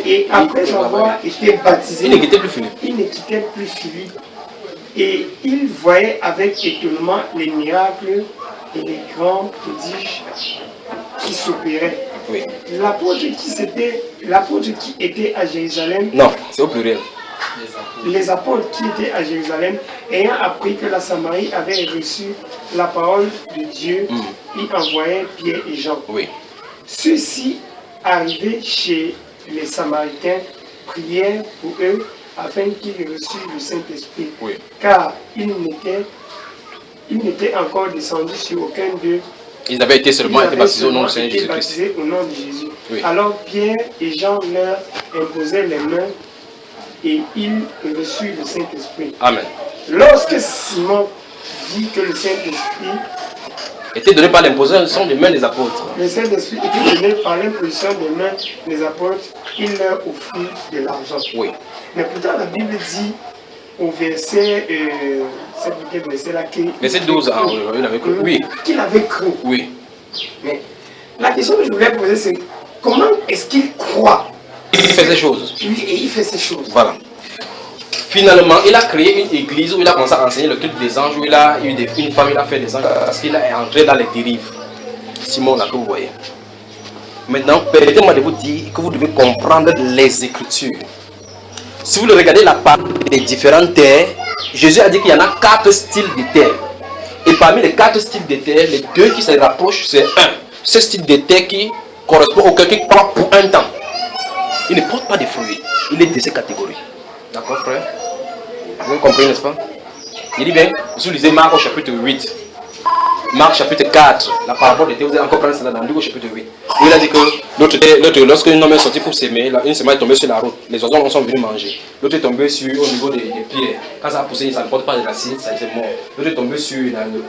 et après avoir été baptisé, il ne quittait plus Philippe. Et il voyait avec étonnement les miracles et les grands prodiges qui s'opéraient. Oui. L'apôtre qui était à Jérusalem. Non, c'est au pluriel. Les apôtres qui étaient à Jérusalem, ayant appris que la Samarie avait reçu la parole de Dieu, ils envoyaient Pierre et Jean. Oui. Ceux-ci, arrivés chez les Samaritains, prièrent pour eux afin qu'ils reçussent le Saint-Esprit. Oui. Car ils n'étaient encore descendus sur aucun d'eux. Ils avaient été seulement été baptisés au nom du Seigneur Jésus-Christ. Oui. Alors Pierre et Jean leur imposaient les mains et ils reçurent le Saint-Esprit. Amen. Lorsque Simon vit que le Saint-Esprit était donné par l'imposition des mains des apôtres. Le Saint-Esprit était donné par l'imposition des mains des apôtres, il leur offrit de l'argent. Oui. Mais pourtant la Bible dit au verset, verset 12, il avait cru. Oui. Qu'il avait cru. Oui. Mais la question que je voulais poser, c'est comment est-ce qu'il croit? Il fait ces choses. Oui, et il fait ces choses. Voilà. Finalement, il a créé une église où il a commencé à enseigner le culte des anges, où il a eu une femme, il a fait des anges, parce qu'il est entré dans les dérives. Simon, là, que vous voyez. Maintenant, permettez-moi de vous dire que vous devez comprendre les Écritures. Si vous regardez la part des différentes terres, Jésus a dit qu'il y en a 4 styles de terre. Et parmi les 4 styles de terre, les 2 qui se rapprochent, c'est ce style de terre qui correspond au cœur qui croit pour un temps. Il ne porte pas de fruits. Il est de ces catégories. D'accord, frère? Vous avez compris, n'est-ce pas? Il dit bien, vous lisez Marc au chapitre 8. Marc chapitre 4, la parabole de Théo, vous allez encore prendre cela dans Luc au chapitre 8. Où il a dit que l'autre, lorsque un homme est sorti pour s'aimer, une semence est tombée sur la route, les oiseaux sont venus manger. L'autre est tombé au niveau des pierres. Quand ça a poussé, ça ne porte pas de racines, ça a été mort. L'autre est tombé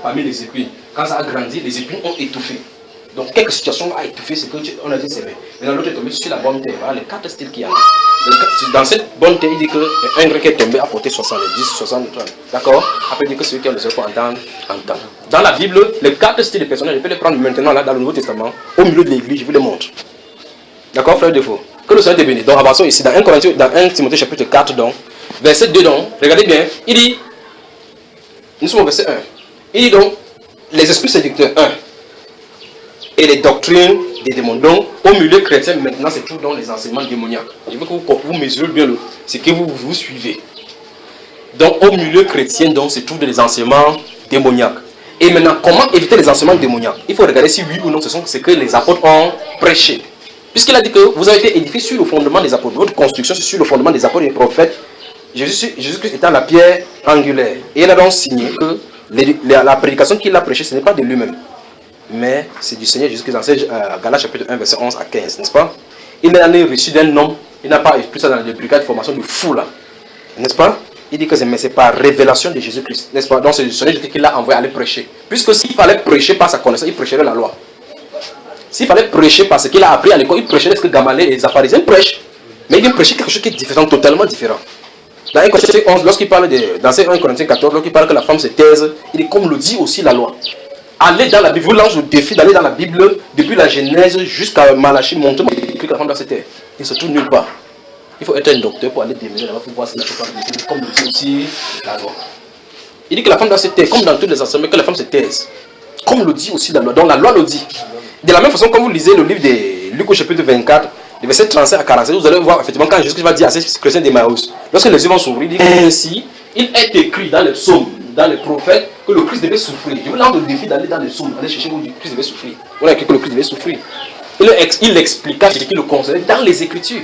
parmi les épines. Quand ça a grandi, les épines ont étouffé. Donc, quelques situations a étouffé ce qu'on a dit s'aimer. Maintenant, l'autre est tombé sur la bonne terre. Voilà les 4 styles qu'il y a. Dans cette bonne terre, il dit qu'un grec est tombé à porter 70, 60, 30. D'accord? Après, il dit que celui qui a le cerveau pour entendre, entend. Dans la Bible, les 4 styles de personnages, je peux les prendre maintenant là dans le Nouveau Testament, au milieu de l'église, je vous les montre. D'accord, frère de faux? Que le Seigneur te bénisse. Donc, avançons ici dans 1 Timothée chapitre 4, donc, verset 2, donc, regardez bien, il dit, nous sommes au verset 1. Il dit donc, les esprits séducteurs, 1. Et les doctrines des démons. Donc, au milieu chrétien, maintenant, c'est tout dans les enseignements démoniaques. Je veux que vous mesurez bien ce que vous suivez. Donc, au milieu chrétien, donc, c'est tout dans les enseignements démoniaques. Et maintenant, comment éviter les enseignements démoniaques? Il faut regarder si oui ou non, ce sont ce que les apôtres ont prêché. Puisqu'il a dit que vous avez été édifiés sur le fondement des apôtres. Votre construction, c'est sur le fondement des apôtres et des prophètes. Jésus-Christ étant la pierre angulaire. Et il a donc signé que la prédication qu'il a prêchée, ce n'est pas de lui-même. Mais c'est du Seigneur Jésus-Christ dans Galates chapitre 1, verset 11 à 15, n'est-ce pas? Il a reçu d'un homme, il n'a pas expliqué ça dans les brigades de formation de fou là, n'est-ce pas? Il dit que c'est par révélation de Jésus-Christ, n'est-ce pas? Donc c'est le Seigneur Jésus-Christ qui l'a envoyé aller prêcher. Puisque s'il fallait prêcher par sa connaissance, il prêcherait la loi. S'il fallait prêcher par ce qu'il a appris à l'école, il prêcherait ce que Gamaliel et les pharisiens prêchent. Mais il vient prêcher quelque chose qui est différent, totalement différent. Dans 1 Corinthiens 11, lorsqu'il parle dans 1 Corinthiens 14, lorsqu'il parle que la femme se taise, il est comme le dit aussi la loi. Allez dans la Bible, vous lance le défi d'aller dans la Bible depuis la Genèse jusqu'à Malachie, montrez-moi que la femme doit se taire. Il ne se trouve nulle part. Il faut être un docteur pour aller démêler là-bas pour voir si la femme se comme le dit aussi la loi. Il dit que la femme doit se taire, comme dans tous les enseignements, que la femme se taise. Comme le dit aussi la loi. Donc la loi le dit. De la même façon, quand vous lisez le livre de Luc au chapitre 24, les versets 35 à 47, vous allez voir effectivement quand Jésus va dire à ces chrétiens d'Emmaüs, lorsque les yeux vont s'ouvrir, il dit ainsi, il est écrit dans les psaumes, dans les prophètes, que le Christ devait souffrir. Je vous lance le défi d'aller dans les psaumes, aller chercher où le Christ devait souffrir. On a écrit que le Christ devait souffrir. Il expliqua ce qui le concernait dans les Écritures.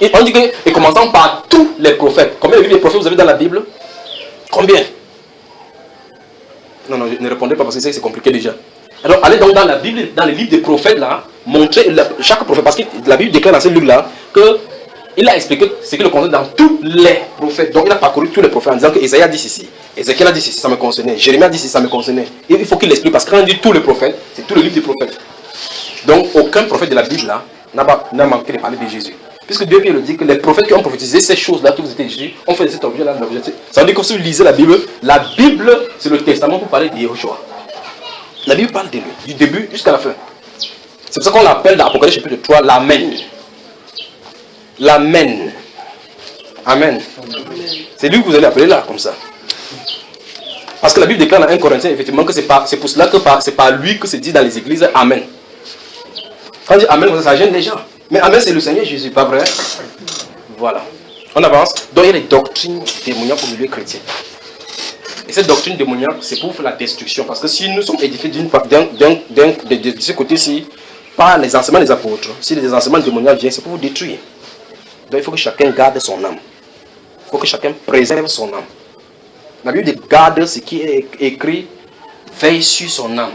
Et on dit que, et commençant par tous les prophètes. Combien de livres de prophètes vous avez dans la Bible? Combien? Non, ne répondez pas parce que c'est compliqué déjà. Alors, allez donc dans la Bible, dans les livres des prophètes là, montrez chaque prophète, parce que la Bible déclare dans ce livre là que il a expliqué ce qui le concerne dans tous les prophètes. Donc il a parcouru tous les prophètes en disant que Isaïe a dit ceci, Ézéchiel a dit ceci, ça me concernait, Jérémie a dit ceci, ça me concernait. Et il faut qu'il l'explique parce que quand on dit tous les prophètes, c'est tout le livre des prophètes. Donc aucun prophète de la Bible là n'a manqué de parler de Jésus. Puisque Dieu vient le dire que les prophètes qui ont prophétisé ces choses-là que vous étiez Jésus ont fait de cet objet-là de l'objet. Ça veut dire que si vous lisez la Bible c'est le testament pour parler de Yeshua. La Bible parle de lui, du début jusqu'à la fin. C'est pour ça qu'on l'appelle dans Apocalypse chapitre 3 l'Amen. L'Amen. Amen. C'est lui que vous allez appeler là, comme ça. Parce que la Bible déclare dans 1 Corinthiens, effectivement, que c'est pour cela que c'est par lui que c'est dit dans les églises Amen. Quand on dit Amen, ça gêne les gens. Mais Amen, c'est le Seigneur Jésus, pas vrai? Voilà. On avance. Donc il y a des doctrines démoniaques au milieu chrétien. Et cette doctrine démoniaque, c'est pour la destruction. Parce que si nous sommes édifiés de ce côté-ci, par les enseignements des apôtres, si les enseignements démoniaques viennent, c'est pour vous détruire. Donc il faut que chacun garde son âme. Il faut que chacun préserve son âme. La Bible garde ce qui est écrit, veille sur son âme.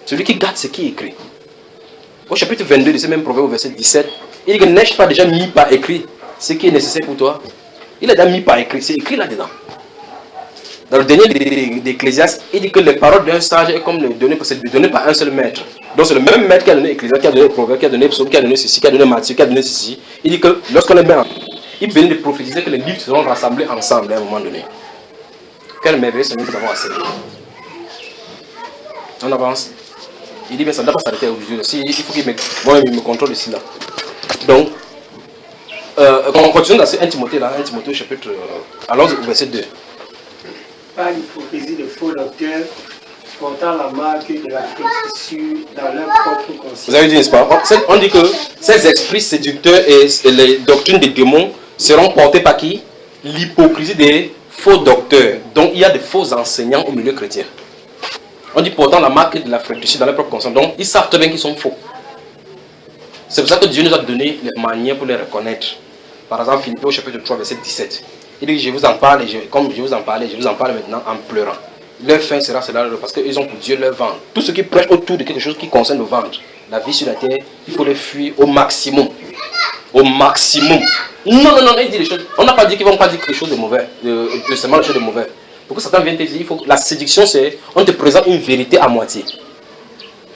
Celui qui garde ce qui est écrit. Au chapitre 22 de ce même proverbe, au verset 17, il dit que n'ai-je pas déjà mis par écrit ce qui est nécessaire pour toi? Il a déjà mis par écrit, c'est écrit là-dedans. Dans le dernier d'Ecclésiaste, il dit que les paroles d'un sage est comme les données, c'est donné par un seul maître. Donc c'est le même maître qui a donné Ecclésiaste, qui a donné Proverbe, qui a donné Psaume, qui a donné ceci, qui a donné Matthieu, qui a donné ceci. Il dit que lorsqu'on est bien, il vient de prophétiser que les livres seront rassemblés ensemble à un moment donné. Quelle merveille ce que nous avons assez. On avance. Il dit, mais ça ne doit pas s'arrêter aujourd'hui. Il faut qu'il me contrôle ici là. Donc, on continue dans ce 1 Timothée là, 1 Timothée chapitre. Allons au verset 2. Pas l'hypocrisie de faux docteurs portant la marque de la flétrissure dans leur propre conscience. Vous avez dit, n'est-ce pas? On dit que ces esprits séducteurs et les doctrines des démons seront portés par qui? L'hypocrisie des faux docteurs. Donc il y a des faux enseignants au milieu chrétien. On dit portant la marque de la flétrissure dans leur propre conscience. Donc ils savent très bien qu'ils sont faux. C'est pour ça que Dieu nous a donné les manières pour les reconnaître. Par exemple, Philippiens au chapitre 3, verset 17. Il dit, je vous en parle, comme je vous en parlais, je vous en parle maintenant en pleurant. leur fin sera cela, parce qu'ils ont pour Dieu leur ventre. Tout ce qui prêche autour de quelque chose qui concerne le ventre, la vie sur la terre, il faut les fuir au maximum. Au maximum. Non, il dit les choses. On n'a pas dit qu'ils ne vont pas dire quelque chose de mauvais, de seulement les choses de mauvais. Pour que Satan vienne te dire, la séduction, c'est on te présente une vérité à moitié.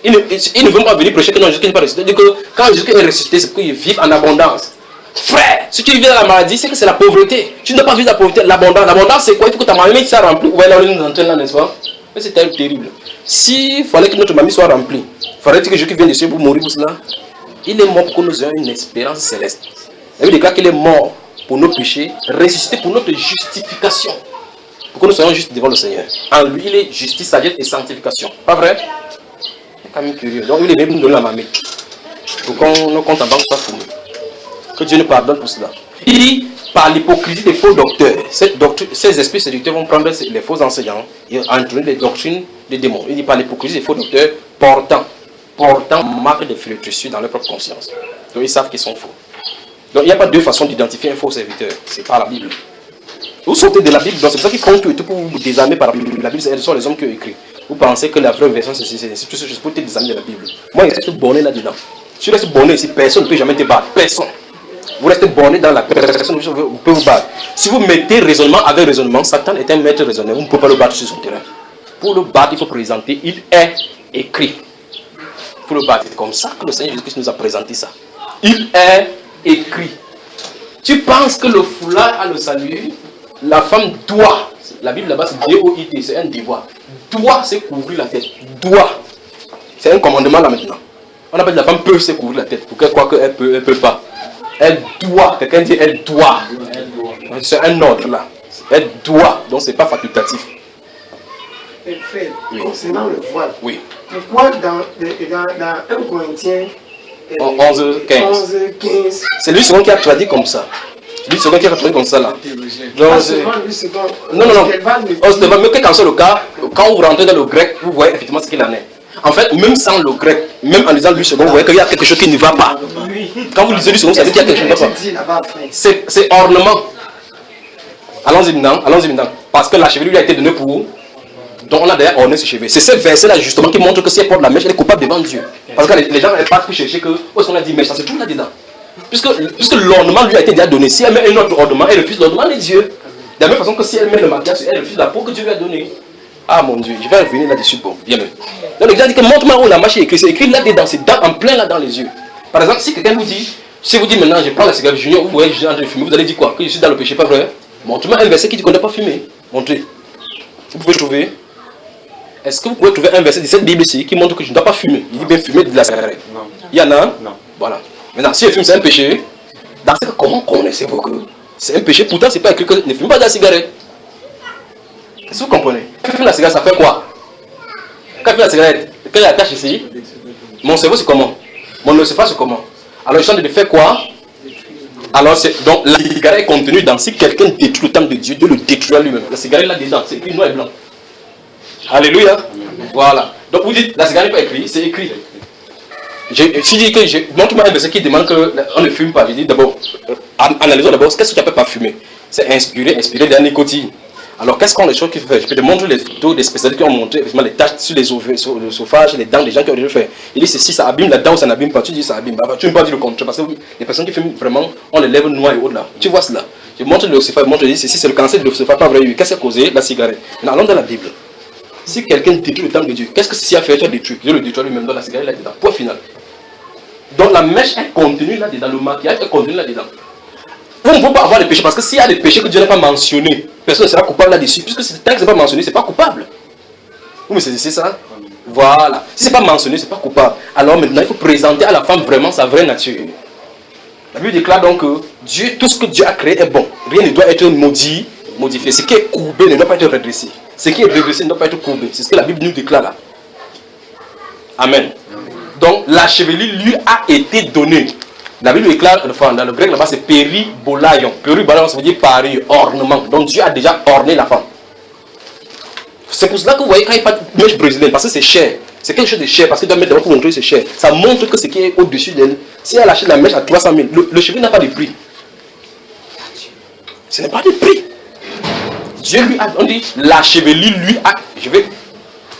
Ils ne vont pas venir prêcher que non, Jésus n'est pas ressuscité. Que quand Jésus est ressuscité, c'est pour qu'ils vivent en abondance. Frère, si tu vis dans la maladie, c'est que c'est la pauvreté. Tu ne dois pas vivre la pauvreté, l'abondance. L'abondance, c'est quoi? Il faut que ta mamie soit remplie. Ouais, là, nous entendons là, n'est-ce pas? Mais c'est terrible. S'il fallait que notre mamie soit remplie, faudrait-il que Jésus vienne de cieux pour mourir pour cela? Il est mort pour que nous ayons une espérance céleste. Il déclare qu'il est mort pour nos péchés, ressuscité pour notre justification. Pour que nous soyons justes devant le Seigneur. En lui, il est justice, sagesse et sanctification. Pas vrai? C'est quand même curieux. Donc, il est même nous donner la mamie. Pour qu'on ne compte en banque pas fouiller. Que Dieu nous pardonne pour cela. Il dit, par l'hypocrisie des faux docteurs, ces esprits séducteurs vont prendre les faux enseignants et entraîner les doctrines des démons. Il dit, par l'hypocrisie des faux docteurs, portant marque de flétrissure dans leur propre conscience. Donc ils savent qu'ils sont faux. Donc il n'y a pas deux façons d'identifier un faux serviteur. C'est par la Bible. Vous sortez de la Bible, donc c'est pour ça qu'ils font tout et tout pour vous désarmer par la Bible. La Bible, ce sont les hommes qui ont écrit. Vous pensez que la vraie version, c'est tout ce que je peux te désarmer de la Bible. Moi, il reste borné là-dedans. Si tu restes borné ici, personne ne peut jamais te battre. Personne. Vous restez borné dans la personne, vous pouvez vous battre. Si vous mettez raisonnement avec raisonnement, Satan est un maître raisonneur. Vous ne pouvez pas le battre sur son terrain. Pour le battre, il faut présenter, il est écrit. Pour le battre, c'est comme ça que le Seigneur Jésus-Christ nous a présenté ça. Il est écrit. Tu penses que le foulard a le salut? La femme doit, la Bible là-bas c'est D-O-I-T, c'est un devoir. Doit se couvrir la tête. Doit. C'est un commandement là maintenant. On appelle la femme peut se couvrir la tête. Pour qu'elle croit qu'elle peut, elle peut pas. Elle doit. Quelqu'un dit elle doit. C'est un ordre là. Elle doit. Donc c'est pas facultatif. Frère, concernant le voile. Oui. Pourquoi dans 1 Corinthiens 11-15. C'est lui second qui a traduit comme ça. Lui second qui a traduit comme ça là. Donc, non. Mais quel qu'en soit le cas, quand vous rentrez dans le grec, vous voyez effectivement ce qu'il en est. En fait, même sans le grec, même en disant lui second, vous voyez qu'il y a quelque chose qui ne va pas. Quand vous lisez lui second, ça veut dire qu'il y a quelque chose qui ne va pas. C'est ornement. Allons-y maintenant. Parce que la chevelure lui a été donnée pour vous. Donc on a d'ailleurs orné ses cheveux. C'est ce verset-là justement qui montre que si elle porte la mèche, elle est coupable devant Dieu. Parce que les gens n'arrêtent pas pour chercher que, où est-ce qu'on a dit mèche, ça c'est tout là-dedans. Puisque l'ornement lui a été déjà donné. Si elle met un autre ornement, elle refuse l'ornement de Dieu. De la même façon que si elle met le maquillage, elle refuse la peau que Dieu lui a donnée. Ah mon Dieu, je vais revenir là-dessus. Bon, bien même. Donc le gars dit que montre-moi où la mèche est écrite. C'est écrit là-dedans, c'est en plein là dans les yeux. Par exemple, si quelqu'un vous dit, si vous dites maintenant je prends la cigarette junior, ou ouais, je suis en train de fumer, vous allez dire quoi? Que je suis dans le péché, pas vrai? Montre-moi un verset qui dit qu'on n'a pas fumé. Montrez. Vous pouvez trouver. Est-ce que vous pouvez trouver un verset de cette Bible ici qui montre que je ne dois pas fumer? Il dit bien fumer de la cigarette. Non. Il y en a? Non. Voilà. Maintenant, si je fume, c'est un péché. Dans ce cas, comment connaissez-vous que c'est un péché? Pourtant, c'est pas écrit que ne fume pas de la cigarette. Est-ce que vous comprenez? Quand je fume la cigarette, ça fait quoi? Quand je fume la cigarette, quelle est la tâche ici? Mon cerveau, c'est comment? Mon oesophage, c'est comment? Alors, je suis en train de faire quoi? Alors, donc, la cigarette est contenue dans si quelqu'un détruit le temple de Dieu, Dieu le détruit lui-même. La cigarette là-dedans, c'est écrit noir et blanc. Alléluia. Voilà. Donc vous dites, la cigarette n'est pas écrite, c'est écrit. Si je dis que montre-moi un verset qui demande qu'on ne fume pas, je dis d'abord, analysons d'abord, qu'est-ce que tu appelles pas fumer? C'est inspiré de la nicotine. Alors qu'est-ce qu'on les choses qu'il faut faire? Je peux te montrer les photos des spécialistes qui ont montré effectivement les taches sur le sophage, les dents des gens qui ont déjà fait. Il dit si ça abîme la dent ou ça n'abîme pas, tu dis ça abîme. Tu ne peux pas dire le contraire parce que les personnes qui fument vraiment ont les lèvres noires et hautes là. Tu vois cela? Je montre le sophage, je dis ceci c'est le cancer de l'oesophage, pas vrai. Qu'est-ce qui a causé? La cigarette. Maintenant allons dans la Bible. Si quelqu'un détruit le temple de Dieu, qu'est-ce que ceci a fait? Tu as détruit. Dieu le détruit lui-même dans la cigarette là-dedans. Point final. Donc la mèche est contenue là-dedans, le maquillage est contenu là-dedans. On ne peut pas avoir des péchés parce que s'il y a des péchés que Dieu n'a pas mentionnés, personne ne sera coupable là-dessus. Puisque tant que ce n'est pas mentionné, ce n'est pas coupable. Vous me saisissez ça? Voilà. Si ce n'est pas mentionné, ce n'est pas coupable. Alors maintenant, il faut présenter à la femme vraiment sa vraie nature. La Bible déclare donc que Dieu, tout ce que Dieu a créé est bon. Rien ne doit être modifié. Ce qui est courbé ne doit pas être redressé. Ce qui est redressé ne doit pas être courbé. C'est ce que la Bible nous déclare là. Amen. Donc la chevelure lui a été donnée. La Bible déclare, dans le grec là-bas c'est péribolaion. Péribolaion ça veut dire parure, ornement. Donc Dieu a déjà orné la femme. C'est pour cela que vous voyez quand il n'y a pas de mèche brésilienne, parce que c'est cher. C'est quelque chose de cher, parce qu'il doit mettre devant pour montrer que c'est cher. Ça montre que ce qui est au-dessus d'elle, si elle achète la mèche à 300 000, le cheveu n'a pas de prix. Ce n'est pas de prix. Dieu lui a, on dit, la chevelure lui a,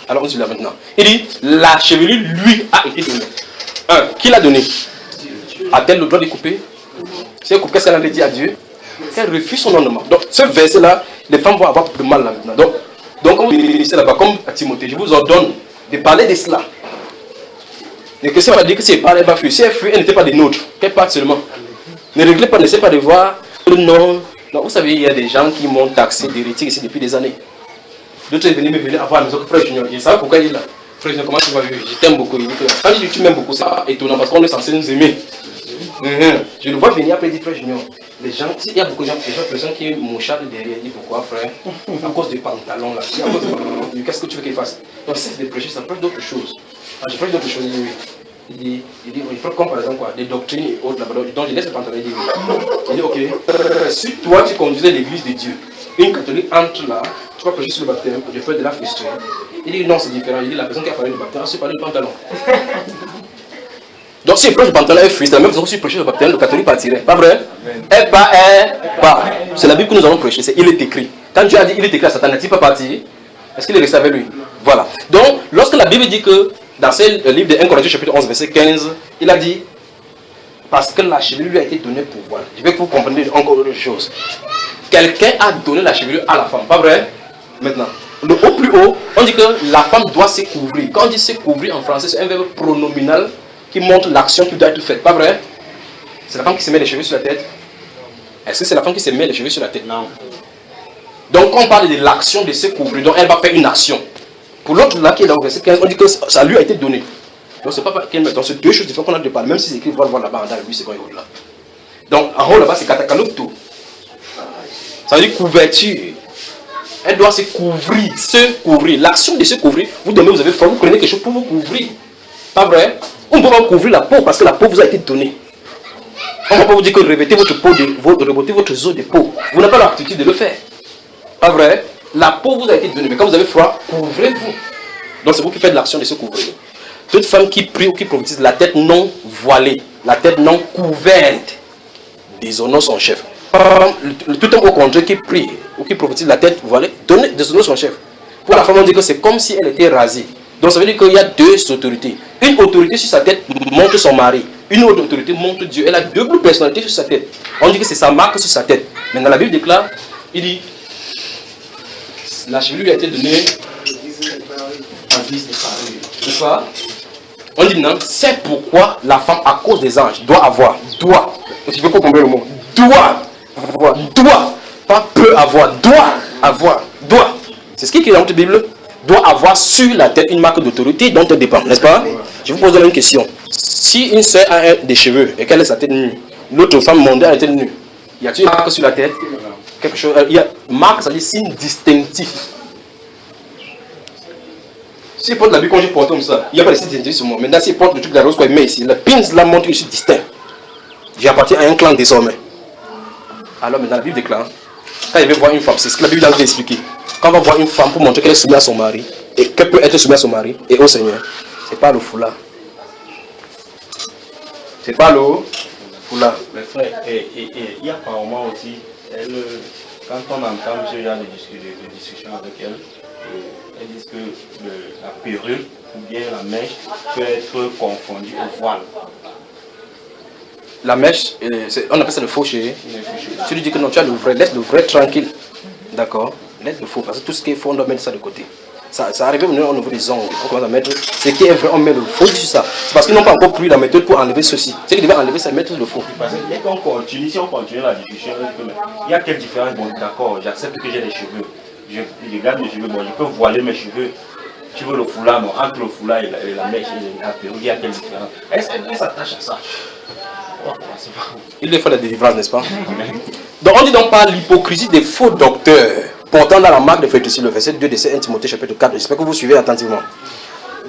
alors on dit là maintenant. Il dit, la chevelure lui a été donnée. Qui l'a donné? A-t-elle le droit de couper? Si elle coupe, qu'est-ce qu'elle avait dit à Dieu? Elle refuse son ornement. Donc, ce verset-là, les femmes vont avoir beaucoup de mal là maintenant. Donc comme vous dites là-bas, comme à Timothée, je vous ordonne de parler de cela. Et que ça va dire que si elle parle, elle va fuir. Si elle fuit, elle n'était pas des nôtres. Qu'elle parte seulement. Ne réglez pas, n'essayez pas de voir. Non, vous savez, il y a des gens qui m'ont taxé d'hérétique ici depuis des années. D'autres sont venus me venir avoir la maison que Frère Junior. Je savais pourquoi il est là. Frère Junior, comment tu vas vivre? Je t'aime beaucoup. Il dit que quand je dis tu m'aimes beaucoup, c'est pas étonnant parce qu'on est censé nous aimer. Je le vois venir après, il dit Frère Junior. Les gens, il y a beaucoup de gens, personnes qui m'ont chargé derrière, il dit pourquoi frère? À cause du pantalon là. Qu'est-ce que tu veux qu'il fasse? Donc cesse de prêcher, ça prêche d'autres choses. Je prêche d'autres choses, il dit oui. Il faut comme par exemple quoi, des doctrines et autres là-bas. Donc je laisse le pantalon, il dit oui. Il dit ok, si toi tu conduisais l'église de Dieu, une catholique entre là, tu vas prêcher sur le baptême, je fais de la frustrer. Il dit non, c'est différent. Il dit la personne qui a parlé du baptême, elle se parle du pantalon. Donc si elle prêche le pantalon, elle frustre. La même façon que si elle prêche le baptême, le catholique partirait. Pas vrai? Elle part. C'est la Bible que nous allons prêcher, il est écrit. Quand Dieu a dit il est écrit à Satan, n'est-il pas parti? Est-ce qu'il est resté avec lui? Voilà. Donc, lorsque la Bible dit que dans ce livre de 1 Corinthiens chapitre 11 verset 15, il a dit parce que la chevelure lui a été donnée pour voir. Je vais que vous compreniez encore une chose. Quelqu'un a donné la chevelure à la femme, pas vrai? Maintenant, le haut plus haut, on dit que la femme doit se couvrir. Quand on dit se couvrir en français, c'est un verbe pronominal qui montre l'action qui doit être faite, pas vrai? C'est la femme qui se met les cheveux sur la tête. Est-ce que c'est la femme qui se met les cheveux sur la tête? Non. Donc quand on parle de l'action de se couvrir, donc elle va faire une action. Pour l'autre là qui est dans le verset 15, on dit que ça lui a été donné. Donc c'est pas qu'elle met. Donc c'est deux choses différentes qu'on a de parler, même si c'est écrit voir là-bas dans le 8 secondes là. Donc en haut là-bas c'est katakanopto. Ça veut dire couverture. Elle doit se couvrir. L'action de se couvrir, vous demain vous avez faim, vous prenez quelque chose pour vous couvrir. Pas vrai? On peut pas couvrir la peau parce que la peau vous a été donnée. On ne va pas vous dire que revêtez votre peau revêtez votre os de peau. Vous n'avez pas l'aptitude de le faire. Pas vrai? La peau vous a été donnée, mais quand vous avez froid, couvrez-vous. Donc c'est vous qui faites l'action de se couvrir. Toute femme qui prie ou qui prophétise la tête non voilée, la tête non couverte, déshonore son chef. Tout homme au contraire qui prie ou qui prophétise la tête voilée, déshonore son chef. Pour la femme, on dit que c'est comme si elle était rasée. Donc ça veut dire qu'il y a deux autorités. Une autorité sur sa tête montre son mari. Une autre autorité montre Dieu. Elle a deux personnalités sur sa tête. On dit que c'est sa marque sur sa tête. Mais dans la Bible déclare, il dit, la chevelure lui a été donnée en guise de parure. N'est-ce pas? On dit non, c'est pourquoi la femme, à cause des anges, doit avoir. Tu veux comprendre le mot? Doit. Pas peut avoir. Doit. C'est ce qui est dans notre Bible. Doit avoir sur la tête une marque d'autorité dont elle dépend, n'est-ce pas? Je vous pose une question. Si une soeur a des cheveux et qu'elle a sa tête nue, l'autre femme mondiale a la tête nue, y a-t-il une marque sur la tête? Quelque chose, il y a marque, ça veut dire signe distinctif. Si elle porte l'habit qu'on j'ai porté comme ça, il n'y a pas de signe distinctif sur moi. Maintenant, si elle porte le truc de la rose qu'on met ici, le pins là montre que je suis distinct. J'appartiens à un clan désormais. Alors maintenant, la Bible déclare, quand il veut voir une femme, c'est ce que la Bible a expliqué. Quand on va voir une femme pour montrer qu'elle est soumise à son mari, et qu'elle peut être soumise à son mari et au Seigneur, c'est pas le foulard. C'est pas le foulard. Mais frère, il y a apparemment aussi, quand on entend ce genre de discussion avec elle, elles disent que la perruque ou bien la mèche peut être confondue au voile. La mèche, on appelle ça le faux chéri. Tu lui dis que non, tu as le vrai, laisse le vrai tranquille. D'accord? Laisse le faux, parce que tout ce qui est faux, on doit mettre ça de côté. Ça arrive au niveau des ongles. On commence à mettre ce qui est vrai, on met le faux sur ça. C'est parce qu'ils n'ont pas encore pris la méthode pour enlever ceci. Ce qu'ils devaient enlever, c'est mettre le faux. Parce que dès qu'on continue, si on continue la discussion, il y a quelle différence? Bon, d'accord, j'accepte que j'ai des cheveux. Je garde mes cheveux, bon, je peux voiler mes cheveux. Tu veux le foulard, bon, entre le foulard et la mèche et la perruque, il y a quelle différence? Est-ce qu'elle s'attache à ça? Il lui faut la délivrance, n'est-ce pas? Donc on dit donc par l'hypocrisie des faux docteurs portant dans la marque de féticide, le verset 2 de 1 Timothée chapitre 4. J'espère que vous suivez attentivement.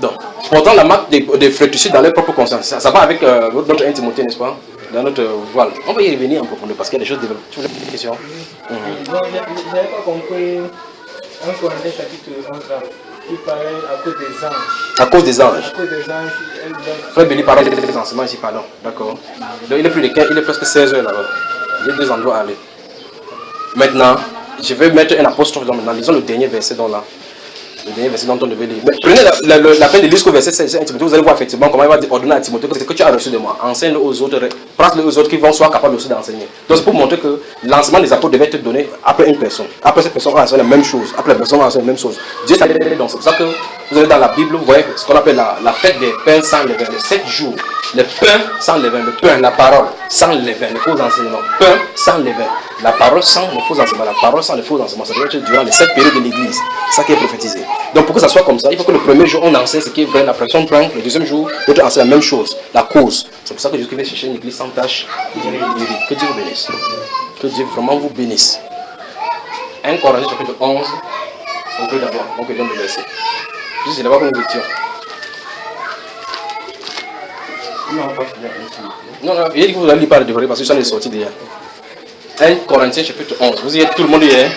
Donc, portant la marque de féticide dans leur propre conscience. Ça va avec notre 1 Timothée, n'est-ce pas? Dans notre voile. On va y revenir en profondeur parce qu'il y a des choses développées. Tu veux une question? Je n'avais pas compris 1 Corinthiens chapitre 11 qui parlait à cause des anges. À cause des anges. À cause des anges. Frère Béli parle des enseignements ici, pardon. D'accord. Donc il est plus de 15, il est presque 16 heures là-bas. J'ai 2 endroits à aller. Maintenant, Je vais mettre un apostrophe dans lisons le dernier verset dans là. Le dernier verset dont on devait lire. Mais prenez la fin de l'histoire verset 16 Timothée, vous allez voir effectivement comment il va ordonner à Timothée que ce que tu as reçu de moi, enseigne aux autres, prends-le aux autres qui vont soit capables aussi d'enseigner. Donc c'est pour montrer que l'enseignement des apôtres devait être donné après une personne. Après cette personne va enseigner la même chose. Après la personne va enseigner la même chose. Dieu t'a dit donc c'est pour ça que vous allez dans la Bible, vous voyez ce qu'on appelle la fête des pains sans levain, les 7 jours. Le pain sans levain, le pain, la parole sans levain, les faux enseignements. Pain sans levain, la parole sans les faux enseignements, la parole sans les faux enseignements. Ça doit être durant les 7 périodes de l'église. C'est ça qui est prophétisé. Donc pour que ça soit comme ça, il faut que le premier jour on enseigne ce qui est vrai, la personne prend, le deuxième jour, l'autre enseigne la même chose, la cause. C'est pour ça que Jésus va chercher une église sans tâche. Que Dieu vous bénisse. Que Dieu vraiment vous bénisse. 1 Corinthiens chapitre 11, on peut d'abord, on peut donner le verset. Juste d'abord que nous étions. Non, il dit que vous allez lire par le devoir parce que ça est sorti déjà. 1 Corinthiens chapitre 11. Vous y êtes, tout le monde y est.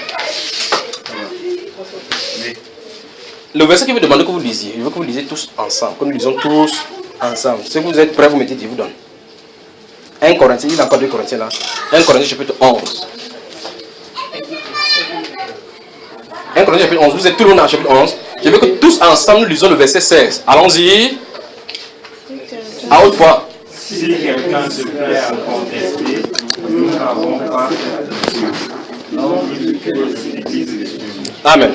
Le verset qui veut demander que vous lisiez, il veut que vous lisiez tous ensemble, que nous lisons tous ensemble. Si vous êtes prêts, vous mettez, je vous donne. 1 Corinthiens, il n'y a pas 2 Corinthiens là. 1 Corinthiens chapitre 11. 1 Corinthiens chapitre 11, vous êtes tout le monde dans le chapitre 11. Je veux que tous ensemble nous lisons le verset 16. Allons-y. À haute voix. Si quelqu'un se plaît à contester, nous n'avons pas de Dieu. Amen.